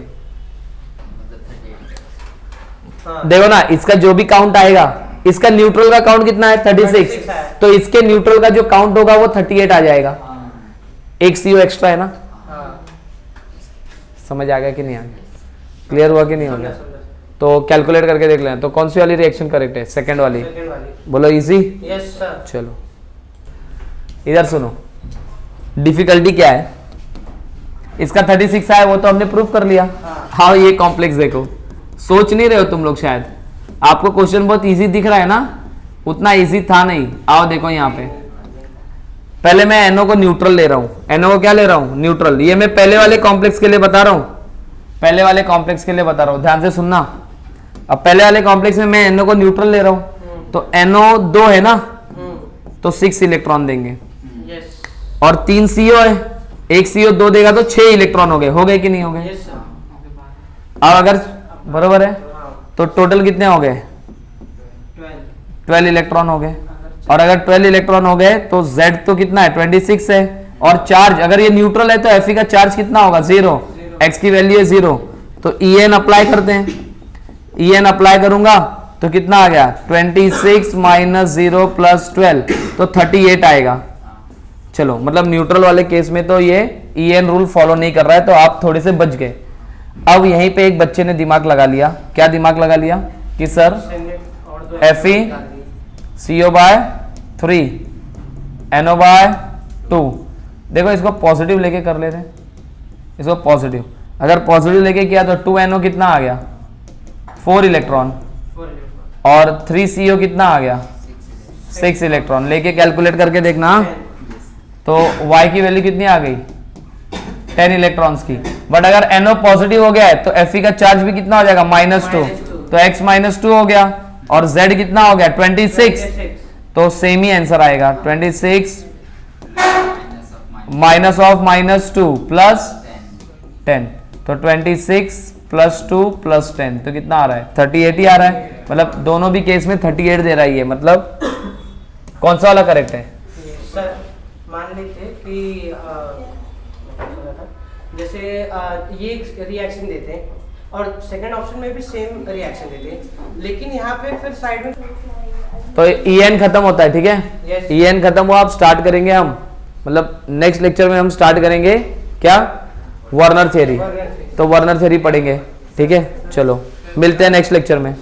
हाँ। देखो ना, इसका जो भी काउंट आएगा, इसका न्यूट्रल का काउंट कितना है 36, है। तो इसके न्यूट्रल का जो काउंट होगा वो 38 आ जाएगा। एक CO एक्स्ट्रा है ना। हाँ। समझ आ गया कि नहीं आ गया, क्लियर हुआ कि नहीं हो गया। समझा। तो कैलकुलेट करके देख लेना। तो कौन सी वाली रिएक्शन करेक्ट है, सेकंड वाली। सेकंड वाली। बोलो इजी। Yes sir. चलो इधर सुनो, डिफिकल्टी क्या है। इसका 36 आया वो तो हमने प्रूफ कर लिया। हाँ, ये कॉम्प्लेक्स देखो, सोच नहीं रहे हो तुम लोग, शायद आपको क्वेश्चन बहुत इजी दिख रहा है ना, उतना इजी था नहीं। आओ देखो यहाँ पे, पहले मैं NO को न्यूट्रल ले रहा हूँ। NO को क्या ले रहा हूँ, न्यूट्रल। ये मैं पहले वाले कॉम्प्लेक्स के लिए बता रहा हूँ, ध्यान से सुनना। अब पहले वाले कॉम्प्लेक्स में मैं NO को न्यूट्रल ले रहा हूँ, तो NO 2 है ना, तो 6 इलेक्ट्रॉन देंगे, यस। और 3 CO है, एक CO 2 देगा तो 6 इलेक्ट्रॉन हो गए कि नहीं हो गए। Yes sir. अब अगर बरोबर है हाँ। तो टोटल कितने हो गए, 12 इलेक्ट्रॉन हो गए। और अगर 12 इलेक्ट्रॉन हो गए तो Z तो कितना है, 26 है। और चार्ज, अगर ये न्यूट्रल है तो Fe का चार्ज कितना होगा, 0। X की वैल्यू है 0, तो EN अप्लाई करते हैं। EN अप्लाई करूंगा तो कितना आ गया, 26 माइनस 0 प्लस 12, तो 38 आएगा। चलो, मतलब न्यूट्रल वाले केस में तो ये EN रूल फॉलो नहीं कर रहा है, तो आप थोड़े से बच गए। अब यहीं पे एक बच्चे ने दिमाग लगा लिया। क्या दिमाग लगा लिया कि सर FeCO/3 NO/2, देखो इसको पॉजिटिव लेके कर लेते हैं, इसको पॉजिटिव। अगर पॉजिटिव लेके किया तो 2 NO कितना आ गया, 4 इलेक्ट्रॉन, और 3 CO कितना आ गया, 6 इलेक्ट्रॉन। लेके कैलकुलेट करके देखना, तो Y की वैल्यू कितनी आ गई, 10 इलेक्ट्रॉन्स की। बट अगर NO पॉजिटिव हो गया है तो Fe का चार्ज भी कितना हो जाएगा, -2, तो X -2 हो गया, और Z कितना हो गया, 26, तो सेम ही आंसर आएगा, 26 माइनस ऑफ -2 प्लस 10, तो 26 प्लस 2 प्लस 10, तो कितना आ रहा है, 38 ही आ रहा है। मतलब दोनों भी केस में 38 दे रहा है ये, मतलब कौन सा वाला करेक्ट है। सर मान लेते कि जैसे ये रिएक्शन देते हैं और सेकंड ऑप्शन में भी सेम रिएक्शन देते हैं, लेकिन यहाँ पे फिर साइड में तो EN खत्म होता है, ठीक है। Yes. EN खत्म हुआ, आप स्टार्ट करेंगे हम, मतलब नेक्स्ट लेक्चर में हम स्टार्ट करेंगे क्या, वर्नर थ्योरी। तो वर्नर थ्योरी पढ़ेंगे। ठीक है, चलो मिलते हैं नेक्स्ट लेक्चर में।